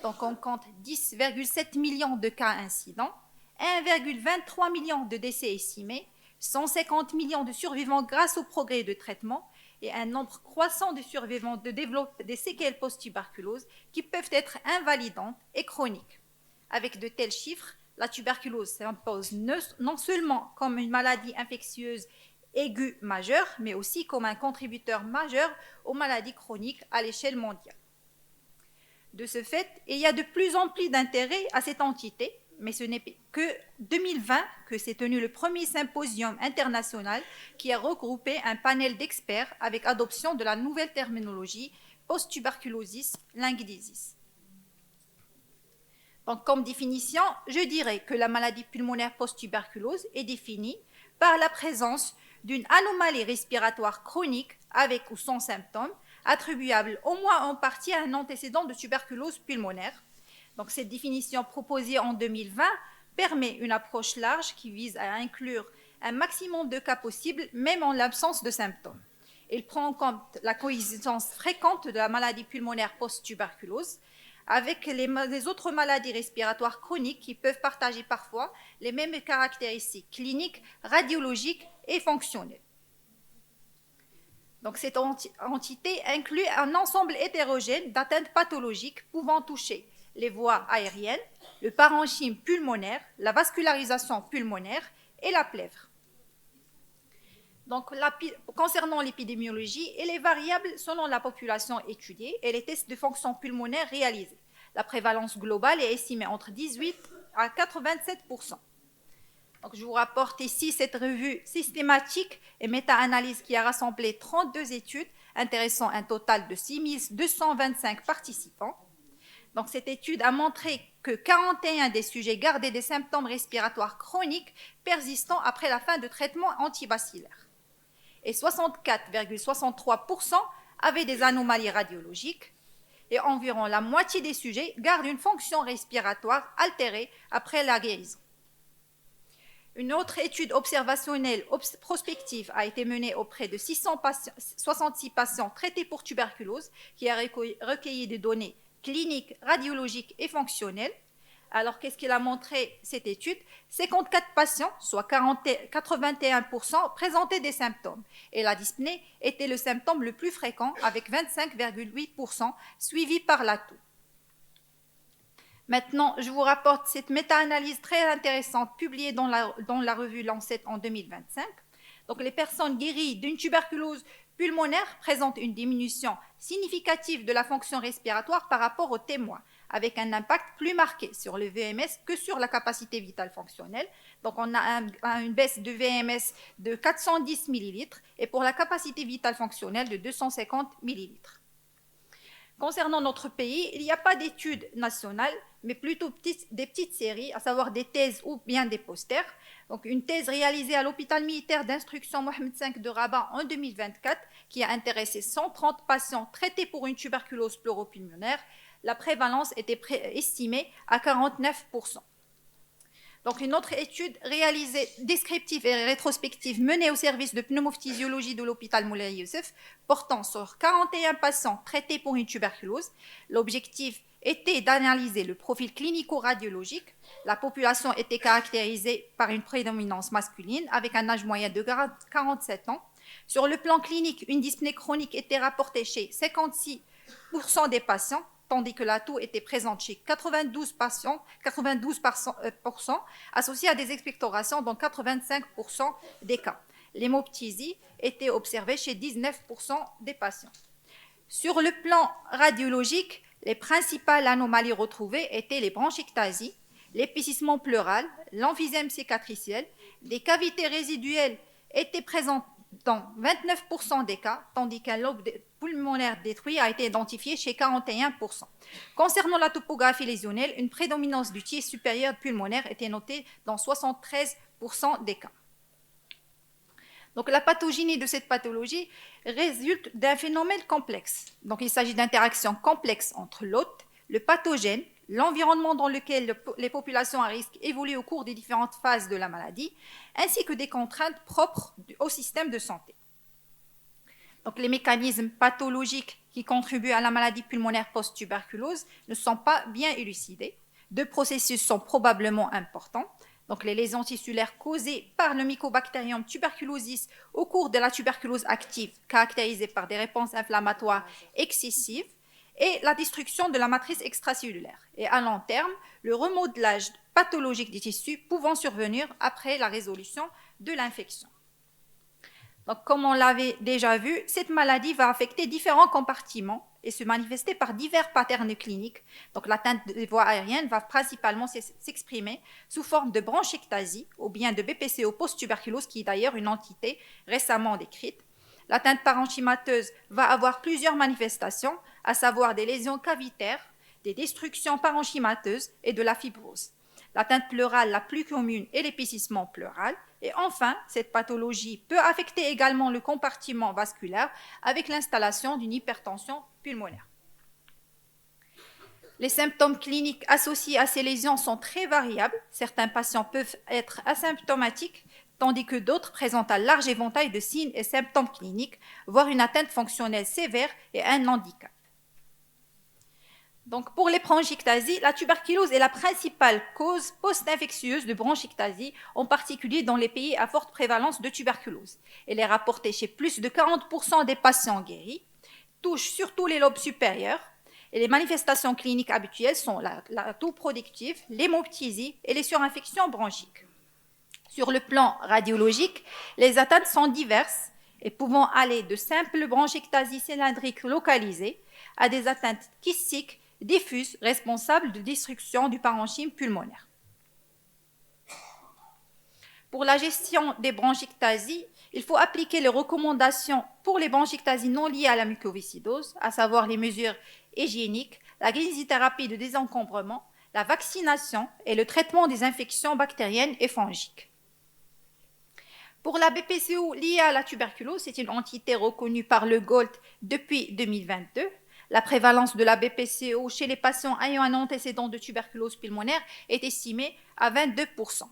Donc on compte 10,7 millions de cas incidents, 1,23 million de décès estimés, 150 millions de survivants grâce au progrès de traitement et un nombre croissant de survivants de développent des séquelles post-tuberculose qui peuvent être invalidantes et chroniques. Avec de tels chiffres, la tuberculose s'impose non seulement comme une maladie infectieuse aiguë majeure, mais aussi comme un contributeur majeur aux maladies chroniques à l'échelle mondiale. De ce fait, il y a de plus en plus d'intérêt à cette entité, mais ce n'est que 2020 que s'est tenu le premier symposium international qui a regroupé un panel d'experts avec adoption de la nouvelle terminologie post-tuberculosis linguidisis. Donc, comme définition, je dirais que la maladie pulmonaire post-tuberculose est définie par la présence d'une anomalie respiratoire chronique avec ou sans symptômes, attribuable au moins en partie à un antécédent de tuberculose pulmonaire. Donc, cette définition proposée en 2020 permet une approche large qui vise à inclure un maximum de cas possibles, même en l'absence de symptômes. Il prend en compte la coexistence fréquente de la maladie pulmonaire post-tuberculose avec les autres maladies respiratoires chroniques qui peuvent partager parfois les mêmes caractéristiques cliniques, radiologiques et fonctionnelles. Donc, cette entité inclut un ensemble hétérogène d'atteintes pathologiques pouvant toucher les voies aériennes, le parenchyme pulmonaire, la vascularisation pulmonaire et la plèvre. Donc, concernant l'épidémiologie, elle est variable selon la population étudiée et les tests de fonction pulmonaire réalisés. La prévalence globale est estimée entre 18 à 87%. Donc, je vous rapporte ici cette revue systématique et méta-analyse qui a rassemblé 32 études intéressant un total de 6225 participants. Donc, cette étude a montré que 41 des sujets gardaient des symptômes respiratoires chroniques persistants après la fin de traitement antibaccillaire. Et 64,63% avaient des anomalies radiologiques et environ la moitié des sujets gardent une fonction respiratoire altérée après la guérison. Une autre étude observationnelle prospective a été menée auprès de 666 patients traités pour tuberculose qui a recueilli des données cliniques, radiologiques et fonctionnelles. Alors, qu'est-ce qu'il a montré cette étude? 54 patients, soit 81%, présentaient des symptômes. Et la dyspnée était le symptôme le plus fréquent, avec 25,8%, suivi par la toux. Maintenant, je vous rapporte cette méta-analyse très intéressante publiée dans la revue Lancet en 2025. Donc, les personnes guéries d'une tuberculose pulmonaire présentent une diminution significative de la fonction respiratoire par rapport aux témoins, avec un impact plus marqué sur le VMS que sur la capacité vitale fonctionnelle. Donc, on a une baisse de VMS de 410 ml et pour la capacité vitale fonctionnelle de 250 ml. Concernant notre pays, il n'y a pas d'études nationales, mais plutôt des petites séries, à savoir des thèses ou bien des posters. Donc, une thèse réalisée à l'hôpital militaire d'instruction Mohamed V de Rabat en 2024, qui a intéressé 130 patients traités pour une tuberculose pleuropulmonaire. La prévalence était estimée à 49%. Donc, une autre étude réalisée descriptive et rétrospective menée au service de pneumophysiologie de l'hôpital Moulay Youssef, portant sur 41 patients traités pour une tuberculose. L'objectif était d'analyser le profil clinico-radiologique. La population était caractérisée par une prédominance masculine avec un âge moyen de 47 ans. Sur le plan clinique, une dyspnée chronique était rapportée chez 56% des patients, tandis que la toux était présente chez 92%, associée à des expectorations dans 85% des cas. L'hémoptysie était observée chez 19% des patients. Sur le plan radiologique, les principales anomalies retrouvées étaient les bronchectasies, l'épaississement pleural, l'emphysème cicatriciel. Des cavités résiduelles étaient présentes dans 29% des cas, tandis qu'un lobe pulmonaire détruit a été identifié chez 41%. Concernant la topographie lésionnelle, une prédominance du tiers supérieur pulmonaire était notée dans 73% des cas. Donc, la pathogénie de cette pathologie résulte d'un phénomène complexe. Donc, il s'agit d'interactions complexes entre l'hôte, le pathogène, l'environnement dans lequel les populations à risque évoluent au cours des différentes phases de la maladie, ainsi que des contraintes propres au système de santé. Donc, les mécanismes pathologiques qui contribuent à la maladie pulmonaire post-tuberculose ne sont pas bien élucidés. Deux processus sont probablement importants. Donc, les lésions tissulaires causées par le Mycobacterium tuberculosis au cours de la tuberculose active, caractérisée par des réponses inflammatoires excessives, et la destruction de la matrice extracellulaire. Et à long terme, le remodelage pathologique des tissus pouvant survenir après la résolution de l'infection. Donc, comme on l'avait déjà vu, cette maladie va affecter différents compartiments et se manifester par divers patterns cliniques. Donc, l'atteinte des voies aériennes va principalement s'exprimer sous forme de bronchectasie ou bien de BPCO post-tuberculose, qui est d'ailleurs une entité récemment décrite. L'atteinte parenchymateuse va avoir plusieurs manifestations, à savoir des lésions cavitaires, des destructions parenchymateuses et de la fibrose. L'atteinte pleurale la plus commune est l'épaississement pleural. Et enfin, cette pathologie peut affecter également le compartiment vasculaire avec l'installation d'une hypertension pulmonaire. Les symptômes cliniques associés à ces lésions sont très variables. Certains patients peuvent être asymptomatiques, tandis que d'autres présentent un large éventail de signes et symptômes cliniques, voire une atteinte fonctionnelle sévère et un handicap. Donc, pour les bronchectasies, la tuberculose est la principale cause post-infectieuse de bronchectasie, en particulier dans les pays à forte prévalence de tuberculose. Elle est rapportée chez plus de 40% des patients guéris, touche surtout les lobes supérieurs, et les manifestations cliniques habituelles sont la toux productive, l'hémoptysie et les surinfections bronchiques. Sur le plan radiologique, les atteintes sont diverses et pouvant aller de simples bronchectasies cylindriques localisées à des atteintes kystiques diffuses responsables de destruction du parenchyme pulmonaire. Pour la gestion des bronchectasies, il faut appliquer les recommandations pour les bronchectasies non liées à la mucoviscidose, à savoir les mesures hygiéniques, la kinésithérapie de désencombrement, la vaccination et le traitement des infections bactériennes et fongiques. Pour la BPCO liée à la tuberculose, c'est une entité reconnue par le GOLT depuis 2022. La prévalence de la BPCO chez les patients ayant un antécédent de tuberculose pulmonaire est estimée à 22%.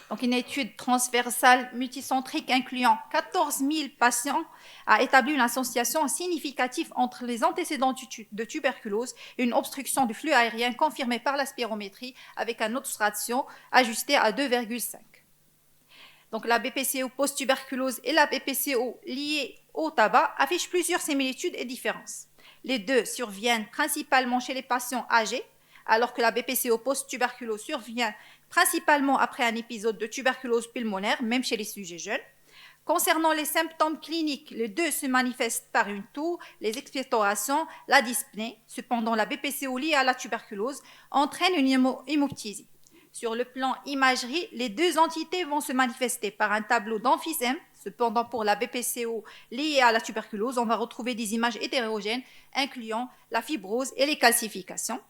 Donc, une étude transversale multicentrique incluant 14 000 patients a établi une association significative entre les antécédents de tuberculose et une obstruction du flux aérien confirmée par la spirométrie avec un obstruction ajusté à 2,5. Donc, la BPCO post-tuberculose et la BPCO liée au tabac affichent plusieurs similitudes et différences. Les deux surviennent principalement chez les patients âgés, alors que la BPCO post-tuberculose survient principalement après un épisode de tuberculose pulmonaire, même chez les sujets jeunes. Concernant les symptômes cliniques, les deux se manifestent par une toux, les expectorations, la dyspnée. Cependant, la BPCO liée à la tuberculose entraîne une hémoptysie. Sur le plan imagerie, les deux entités vont se manifester par un tableau d'emphysème. Cependant, pour la BPCO liée à la tuberculose, on va retrouver des images hétérogènes incluant la fibrose et les calcifications.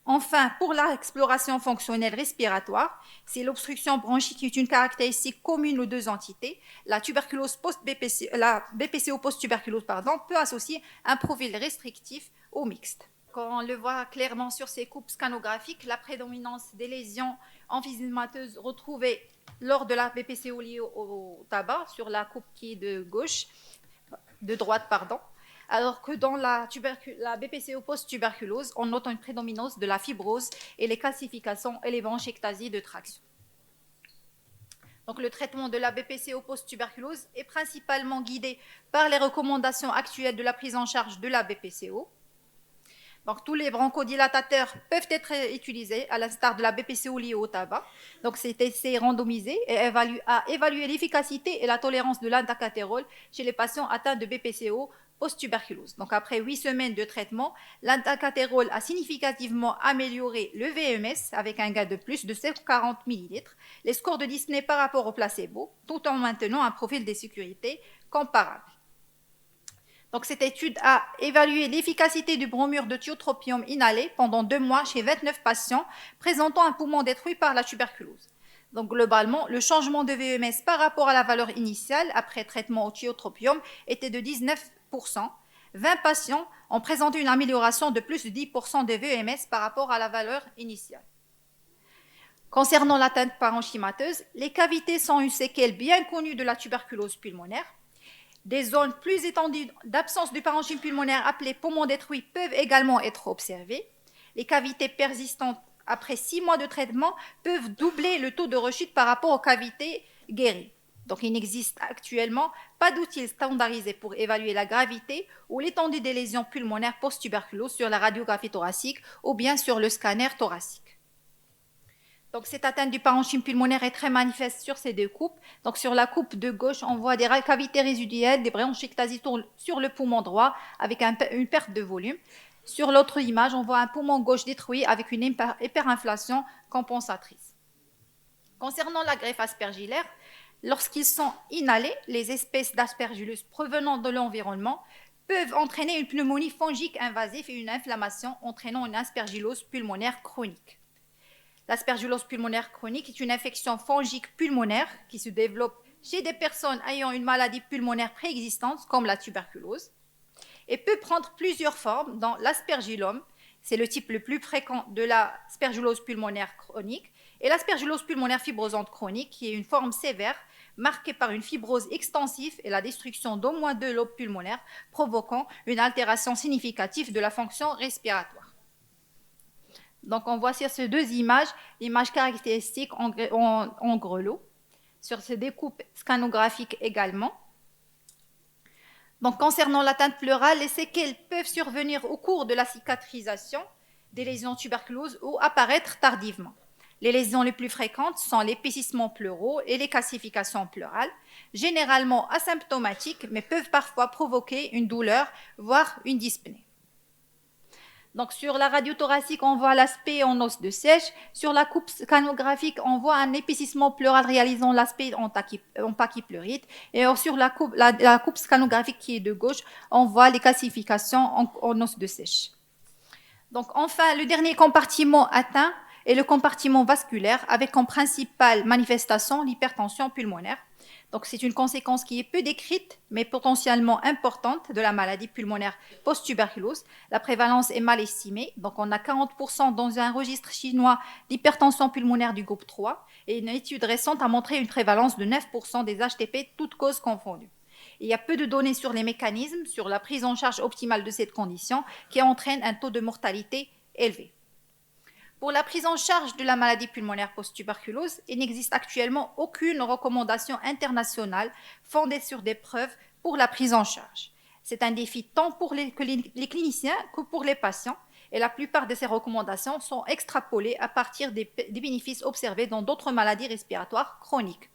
Enfin, pour l'exploration fonctionnelle respiratoire, c'est l'obstruction bronchique qui est une caractéristique commune aux deux entités. La BPCO post-tuberculose peut associer un profil restrictif au mixte. Quand on le voit clairement sur ces coupes scanographiques, la prédominance des lésions emphysémateuses retrouvées lors de la BPCO liée au tabac, sur la coupe qui est de droite, alors que dans la BPCO post-tuberculose, on note une prédominance de la fibrose et les calcifications et les bronchectasies de traction. Donc, le traitement de la BPCO post-tuberculose est principalement guidé par les recommandations actuelles de la prise en charge de la BPCO. Donc, tous les bronchodilatateurs peuvent être utilisés, à l'instar de la BPCO liée au tabac. Donc, cet essai randomisé a évalué l'efficacité et la tolérance de l'indacatérol chez les patients atteints de BPCO post-tuberculose. Donc, après 8 semaines de traitement, l'indacatérol a significativement amélioré le VMS avec un gain de plus de 140 ml, les scores de dyspnée par rapport au placebo, tout en maintenant un profil de sécurité comparable. Donc, cette étude a évalué l'efficacité du bromure de tiotropium inhalé pendant 2 mois chez 29 patients présentant un poumon détruit par la tuberculose. Donc, globalement, le changement de VMS par rapport à la valeur initiale après traitement au tiotropium était de 19%, 20 patients ont présenté une amélioration de plus de 10% de VEMS par rapport à la valeur initiale. Concernant l'atteinte parenchymateuse, les cavités sont une séquelle bien connue de la tuberculose pulmonaire. Des zones plus étendues d'absence de parenchyme pulmonaire appelées poumons détruits peuvent également être observées. Les cavités persistantes après 6 mois de traitement peuvent doubler le taux de rechute par rapport aux cavités guéries. Donc, il n'existe actuellement pas d'outils standardisés pour évaluer la gravité ou l'étendue des lésions pulmonaires post-tuberculose sur la radiographie thoracique ou bien sur le scanner thoracique. Donc, cette atteinte du parenchyme pulmonaire est très manifeste sur ces deux coupes. Donc, sur la coupe de gauche, on voit des cavités résiduelles, des bronchiectasies sur le poumon droit avec une perte de volume. Sur l'autre image, on voit un poumon gauche détruit avec une hyperinflation compensatrice. Concernant la greffe aspergillaire, lorsqu'ils sont inhalés, les espèces d'aspergillus provenant de l'environnement peuvent entraîner une pneumonie fongique invasive et une inflammation entraînant une aspergillose pulmonaire chronique. L'aspergillose pulmonaire chronique est une infection fongique pulmonaire qui se développe chez des personnes ayant une maladie pulmonaire préexistante comme la tuberculose et peut prendre plusieurs formes dans l'aspergillome, c'est le type le plus fréquent de l'aspergillose pulmonaire chronique, et l'aspergillose pulmonaire fibrosante chronique qui est une forme sévère marquée par une fibrose extensive et la destruction d'au moins 2 lobes pulmonaires provoquant une altération significative de la fonction respiratoire. Donc on voit sur ces deux images, l'image caractéristique en grelot, sur ces découpes scanographiques également. Donc concernant l'atteinte pleurale, les séquelles peuvent survenir au cours de la cicatrisation des lésions tuberculeuses ou apparaître tardivement. Les lésions les plus fréquentes sont l'épaississement pleuraux et les calcifications pleurales, généralement asymptomatiques, mais peuvent parfois provoquer une douleur, voire une dyspnée. Donc, sur la radio thoracique, on voit l'aspect en os de sèche. Sur la coupe scanographique, on voit un épaississement pleural réalisant l'aspect en pachypleurite. Et sur la coupe scanographique qui est de gauche, on voit les calcifications en os de sèche. Donc, enfin, le dernier compartiment atteint est le compartiment vasculaire avec comme principale manifestation l'hypertension pulmonaire. Donc, c'est une conséquence qui est peu décrite, mais potentiellement importante de la maladie pulmonaire post-tuberculose. La prévalence est mal estimée. Donc, on a 40% dans un registre chinois d'hypertension pulmonaire du groupe 3. Et une étude récente a montré une prévalence de 9% des HTP, toutes causes confondues. Il y a peu de données sur les mécanismes, sur la prise en charge optimale de cette condition, qui entraîne un taux de mortalité élevé. Pour la prise en charge de la maladie pulmonaire post-tuberculose, il n'existe actuellement aucune recommandation internationale fondée sur des preuves pour la prise en charge. C'est un défi tant pour les cliniciens que pour les patients, et la plupart de ces recommandations sont extrapolées à partir des bénéfices observés dans d'autres maladies respiratoires chroniques.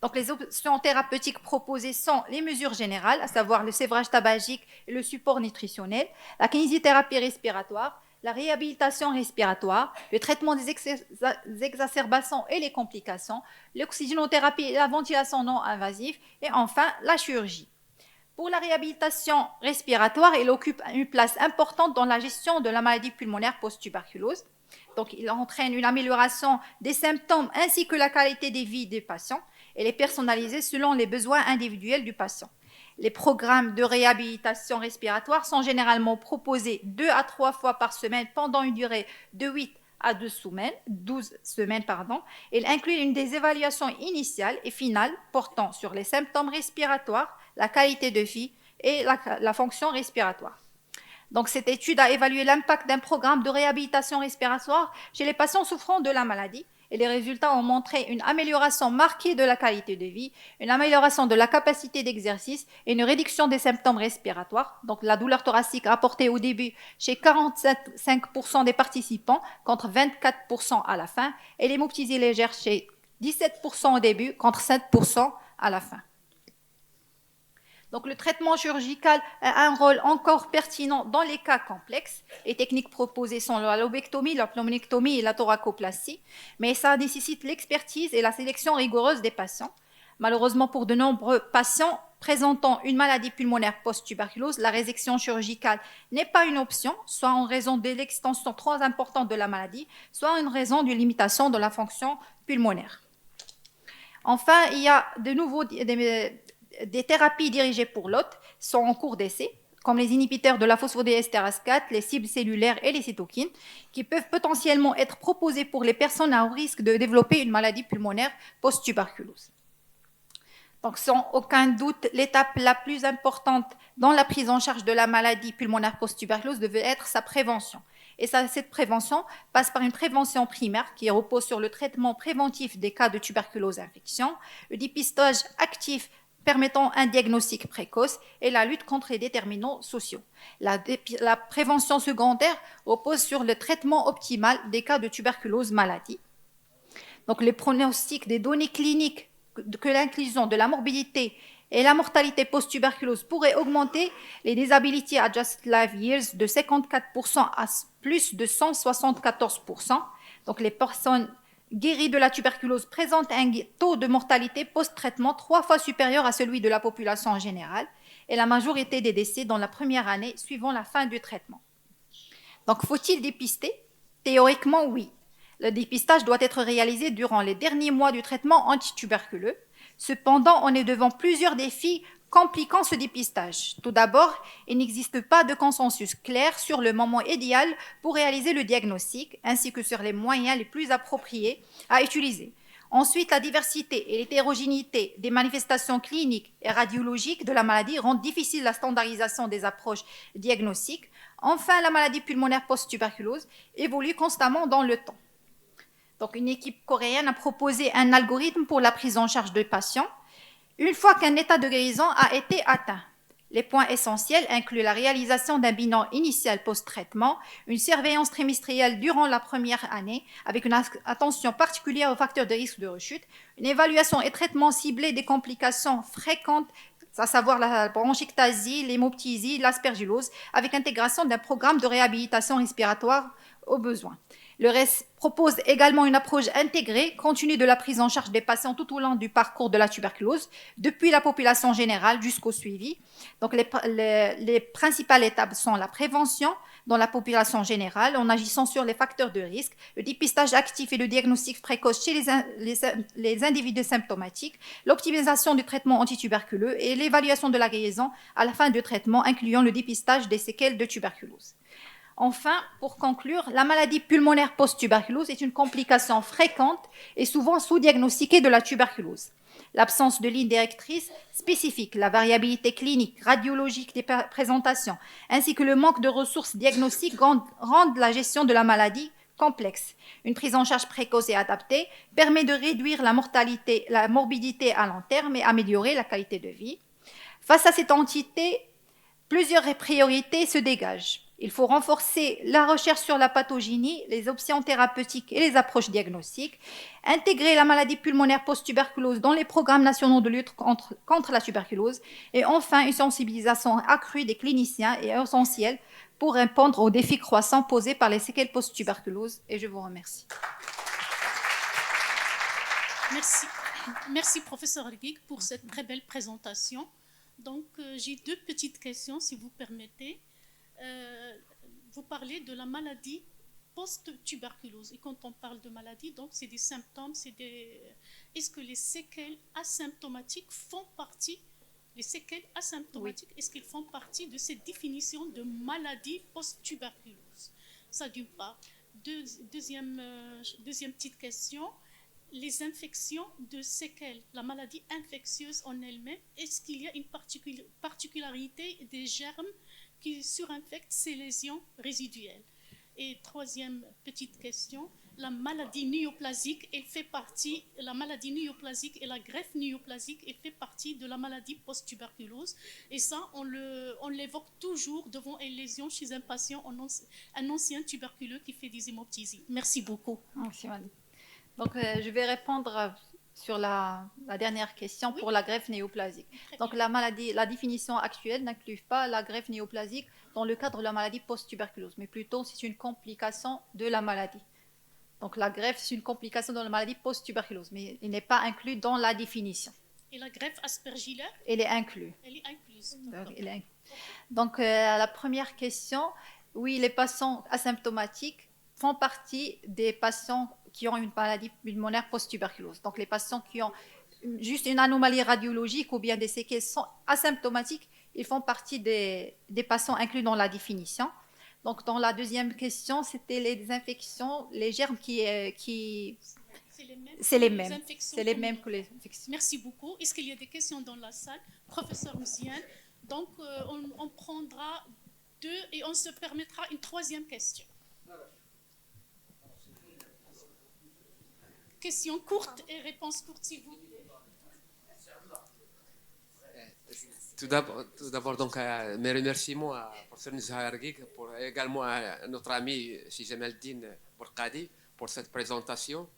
Donc, les options thérapeutiques proposées sont les mesures générales, à savoir le sévrage tabagique et le support nutritionnel, la kinésithérapie respiratoire, la réhabilitation respiratoire, le traitement des exacerbations et les complications, l'oxygénothérapie et la ventilation non invasive, et enfin la chirurgie. Pour la réhabilitation respiratoire, il occupe une place importante dans la gestion de la maladie pulmonaire post-tuberculose. Donc, il entraîne une amélioration des symptômes ainsi que la qualité de vie des patients. Elle est personnalisée selon les besoins individuels du patient. Les programmes de réhabilitation respiratoire sont généralement proposés 2 à 3 fois par semaine pendant une durée de 8 à 12 semaines. Il inclut une des évaluations initiales et finales portant sur les symptômes respiratoires, la qualité de vie et la fonction respiratoire. Donc, cette étude a évalué l'impact d'un programme de réhabilitation respiratoire chez les patients souffrant de la maladie. Et les résultats ont montré une amélioration marquée de la qualité de vie, une amélioration de la capacité d'exercice et une réduction des symptômes respiratoires. Donc, la douleur thoracique rapportée au début chez 45% des participants contre 24% à la fin et l'hémoptysie légère chez 17% au début contre 7% à la fin. Donc, le traitement chirurgical a un rôle encore pertinent dans les cas complexes. Les techniques proposées sont la lobectomie, la pneumonectomie et la thoracoplastie, mais ça nécessite l'expertise et la sélection rigoureuse des patients. Malheureusement, pour de nombreux patients présentant une maladie pulmonaire post-tuberculose, la résection chirurgicale n'est pas une option, soit en raison de l'extension trop importante de la maladie, soit en raison d'une limitation de la fonction pulmonaire. Enfin, il y a de nouveau des thérapies dirigées pour l'hôte sont en cours d'essai. comme les inhibiteurs de la phosphodiesterase 4, les cibles cellulaires et les cytokines, qui peuvent potentiellement être proposés pour les personnes à haut risque de développer une maladie pulmonaire post-tuberculose. Donc, sans aucun doute, l'étape la plus importante dans la prise en charge de la maladie pulmonaire post-tuberculose devait être sa prévention. Et cette prévention passe par une prévention primaire qui repose sur le traitement préventif des cas de tuberculose infection, le dépistage actif permettant un diagnostic précoce et la lutte contre les déterminants sociaux. La prévention secondaire repose sur le traitement optimal des cas de tuberculose maladie. Donc, les pronostics des données cliniques que l'inclusion de la morbidité et la mortalité post-tuberculose pourrait augmenter les disability adjusted life years de 54% à plus de 174%. Donc, les personnes guéries de la tuberculose présentent un taux de mortalité post-traitement 3 fois supérieur à celui de la population en général et la majorité des décès dans la première année suivant la fin du traitement. Donc, faut-il dépister? Théoriquement, oui. Le dépistage doit être réalisé durant les derniers mois du traitement antituberculeux. Cependant, on est devant plusieurs défis compliquant ce dépistage. Tout d'abord, il n'existe pas de consensus clair sur le moment idéal pour réaliser le diagnostic, ainsi que sur les moyens les plus appropriés à utiliser. Ensuite, la diversité et l'hétérogénéité des manifestations cliniques et radiologiques de la maladie rendent difficile la standardisation des approches diagnostiques. Enfin, la maladie pulmonaire post-tuberculose évolue constamment dans le temps. Donc, une équipe coréenne a proposé un algorithme pour la prise en charge des patients une fois qu'un état de guérison a été atteint. Les points essentiels incluent la réalisation d'un bilan initial post-traitement, une surveillance trimestrielle durant la première année avec une attention particulière aux facteurs de risque de rechute, une évaluation et traitement ciblé des complications fréquentes, à savoir la bronchectasie, l'hémoptysie, l'aspergillose, avec intégration d'un programme de réhabilitation respiratoire au besoin. Le RES propose également une approche intégrée, continue de la prise en charge des patients tout au long du parcours de la tuberculose, depuis la population générale jusqu'au suivi. Donc, les principales étapes sont la prévention dans la population générale, en agissant sur les facteurs de risque, le dépistage actif et le diagnostic précoce chez les individus symptomatiques, l'optimisation du traitement antituberculeux et l'évaluation de la guérison à la fin du traitement, incluant le dépistage des séquelles de tuberculose. Enfin, pour conclure, la maladie pulmonaire post-tuberculose est une complication fréquente et souvent sous-diagnostiquée de la tuberculose. L'absence de ligne directrice spécifique, la variabilité clinique, radiologique des présentations, ainsi que le manque de ressources diagnostiques rendent la gestion de la maladie complexe. Une prise en charge précoce et adaptée permet de réduire la mortalité, la morbidité à long terme et améliorer la qualité de vie. Face à cette entité, plusieurs priorités se dégagent. Il faut renforcer la recherche sur la pathogénie, les options thérapeutiques et les approches diagnostiques, intégrer la maladie pulmonaire post-tuberculose dans les programmes nationaux de lutte contre la tuberculose et enfin une sensibilisation accrue des cliniciens est essentielle pour répondre aux défis croissants posés par les séquelles post-tuberculose. Et je vous remercie. Merci professeur Ergig pour cette très belle présentation. Donc j'ai deux petites questions si vous permettez. Vous parlez de la maladie post-tuberculose. Et quand on parle de maladie, donc c'est des symptômes, est-ce que les séquelles asymptomatiques font partie, est-ce qu'ils font partie de cette définition de maladie post-tuberculose? Ça d'une part. Deuxième petite question, les infections de séquelles, la maladie infectieuse en elle-même, est-ce qu'il y a une particularité des germes qui surinfectent ces lésions résiduelles? Et troisième petite question, la maladie néoplasique, la maladie néoplasique et la greffe néoplasique, elle fait partie de la maladie post-tuberculose. Et ça, on l'évoque toujours devant une lésion chez un patient, un ancien tuberculeux qui fait des hémoptysies. Merci beaucoup. Merci, madame. Donc, je vais répondre sur la dernière question pour la greffe néoplasique. Donc, la définition actuelle n'inclut pas la greffe néoplasique dans le cadre de la maladie post-tuberculose, mais plutôt c'est une complication de la maladie. Donc, la greffe, c'est une complication de la maladie post-tuberculose, mais il n'est pas inclus dans la définition. Et la greffe aspergillaire? Elle est inclue. Elle est incluse. Donc, la première question, oui, les patients asymptomatiques font partie des patients qui ont une maladie pulmonaire post-tuberculose. Donc, les patients qui ont juste une anomalie radiologique ou bien des séquelles sont asymptomatiques, ils font partie des patients inclus dans la définition. Donc, dans la deuxième question, c'était les infections, les germes qui c'est les mêmes. C'est les mêmes que les infections. Merci beaucoup. Est-ce qu'il y a des questions dans la salle? Professeur Mouziane. Donc, on prendra 2 et on se permettra une 3e question. Question courte et réponse courte, s'il vous plaît. Tout d'abord, donc, mes remerciements à professeur Nizar Erguig, pour également à notre ami Sijam Eldin Borkadi pour cette présentation.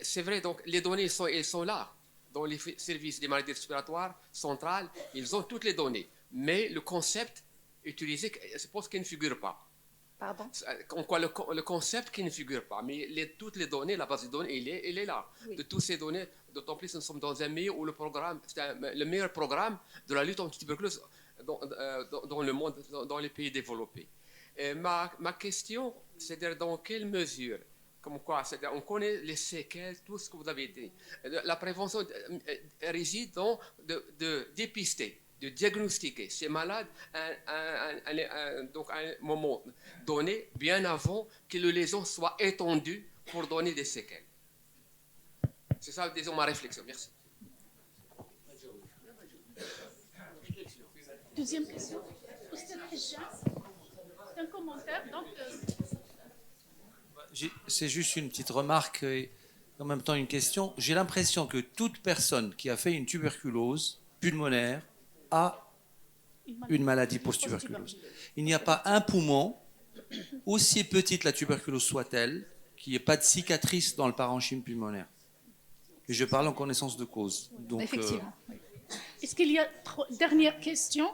C'est vrai, donc les données ils sont là. Dans les services des maladies respiratoires centrales, ils ont toutes les données. Mais le concept utilisé, je pense qu'il ne figure pas. Pardon? En quoi le concept qui ne figure pas. Mais toutes les données, la base de données, il est là. Oui. De toutes ces données, d'autant plus nous sommes dans un milieu où c'est le meilleur programme de la lutte anti-tuberculose dans le monde, dans les pays développés. Et ma question, c'est-à-dire dans quelle mesure, comme quoi, c'est-à-dire on connaît les séquelles, tout ce que vous avez dit. La prévention réside dans de dépister, de diagnostiquer ces malades donc à un moment donné, bien avant que les lésions soient étendues pour donner des séquelles. C'est ça, disons, ma réflexion. Merci. Deuxième question. C'est un commentaire. Donc, c'est juste une petite remarque et en même temps une question. J'ai l'impression que toute personne qui a fait une tuberculose pulmonaire a une maladie post-tuberculose. Il n'y a pas un poumon, aussi petite la tuberculose soit-elle, qui n'ait pas de cicatrice dans le parenchyme pulmonaire. Et je parle en connaissance de cause. Donc, effectivement. Est-ce qu'il y a dernière question?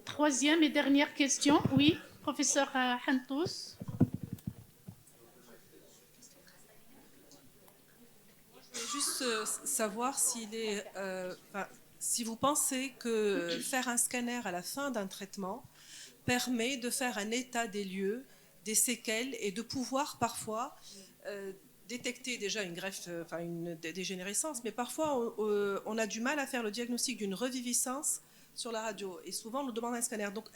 3e et dernière question. Oui, professeur Hantous. Je voulais juste savoir si vous pensez que faire un scanner à la fin d'un traitement permet de faire un état des lieux, des séquelles et de pouvoir parfois détecter déjà une greffe, une dégénérescence, mais parfois on a du mal à faire le diagnostic d'une reviviscence sur la radio et souvent on nous demande un scanner. Donc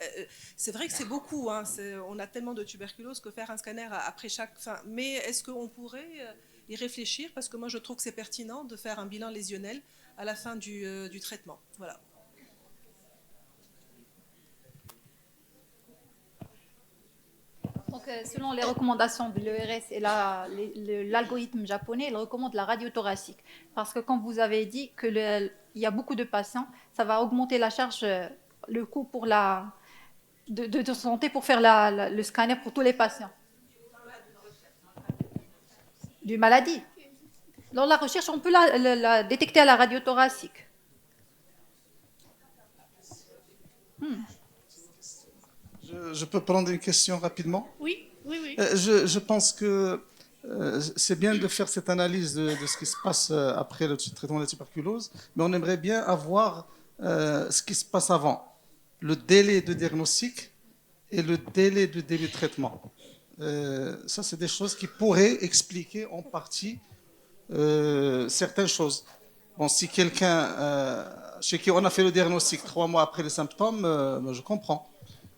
c'est vrai que c'est beaucoup, hein, on a tellement de tuberculose que faire un scanner après chaque fin. Mais est-ce qu'on pourrait y réfléchir, parce que moi je trouve que c'est pertinent de faire un bilan lésionnel à la fin du traitement. Voilà. Donc, selon les recommandations de l'ERS et l'algorithme japonais, il recommande la radio thoracique. Parce que comme vous avez dit qu'il y a beaucoup de patients, ça va augmenter la charge, le coût pour de santé pour faire le scanner pour tous les patients. Du maladie. Dans la recherche, on peut la détecter à la radio thoracique. Je peux prendre une question rapidement? Oui. Je pense que c'est bien de faire cette analyse de ce qui se passe après le traitement de la tuberculose, mais on aimerait bien avoir ce qui se passe avant, le délai de diagnostic et le délai de début de traitement. Ça, c'est des choses qui pourraient expliquer en partie certaines choses. Bon, si quelqu'un chez qui on a fait le diagnostic 3 mois après les symptômes, je comprends.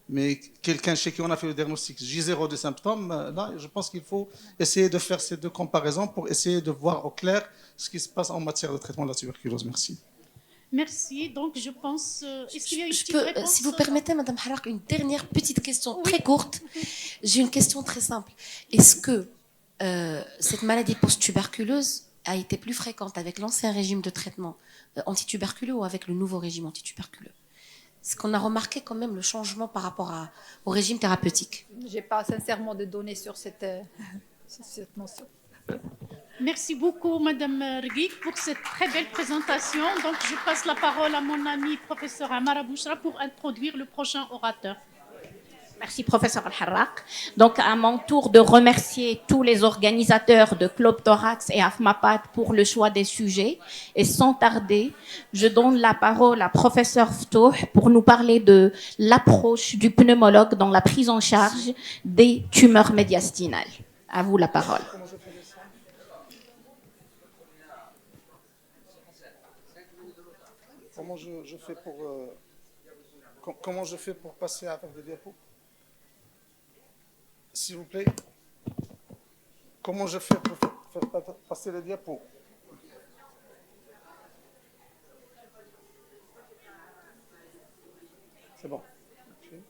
Mais quelqu'un chez qui on a fait le diagnostic J0 des symptômes, là, je pense qu'il faut essayer de faire ces deux comparaisons pour essayer de voir au clair ce qui se passe en matière de traitement de la tuberculose. Merci. Merci. Donc, je pense... est-ce qu'il y a une petite réponse? Si vous permettez, Madame Harak, une dernière petite question très courte. J'ai une question très simple. Est-ce que cette maladie post-tuberculeuse a été plus fréquente avec l'ancien régime de traitement antituberculeux ou avec le nouveau régime antituberculeux? Est-ce qu'on a remarqué quand même le changement par rapport au régime thérapeutique? Je n'ai pas sincèrement de données sur cette notion. Merci beaucoup, Madame Erguig, pour cette très belle présentation. Donc, je passe la parole à mon ami, professeur Amara Bouchra, pour introduire le prochain orateur. Merci, professeur Al-Harraq. Donc, à mon tour de remercier tous les organisateurs de Club Thorax et AFMAPAD pour le choix des sujets. Et sans tarder, je donne la parole à professeur Ftouh pour nous parler de l'approche du pneumologue dans la prise en charge des tumeurs médiastinales. À vous la parole. comment je fais pour comment je fais pour passer à faire des diapos? S'il vous plaît, comment je fais pour faire passer les diapos? C'est bon. Okay.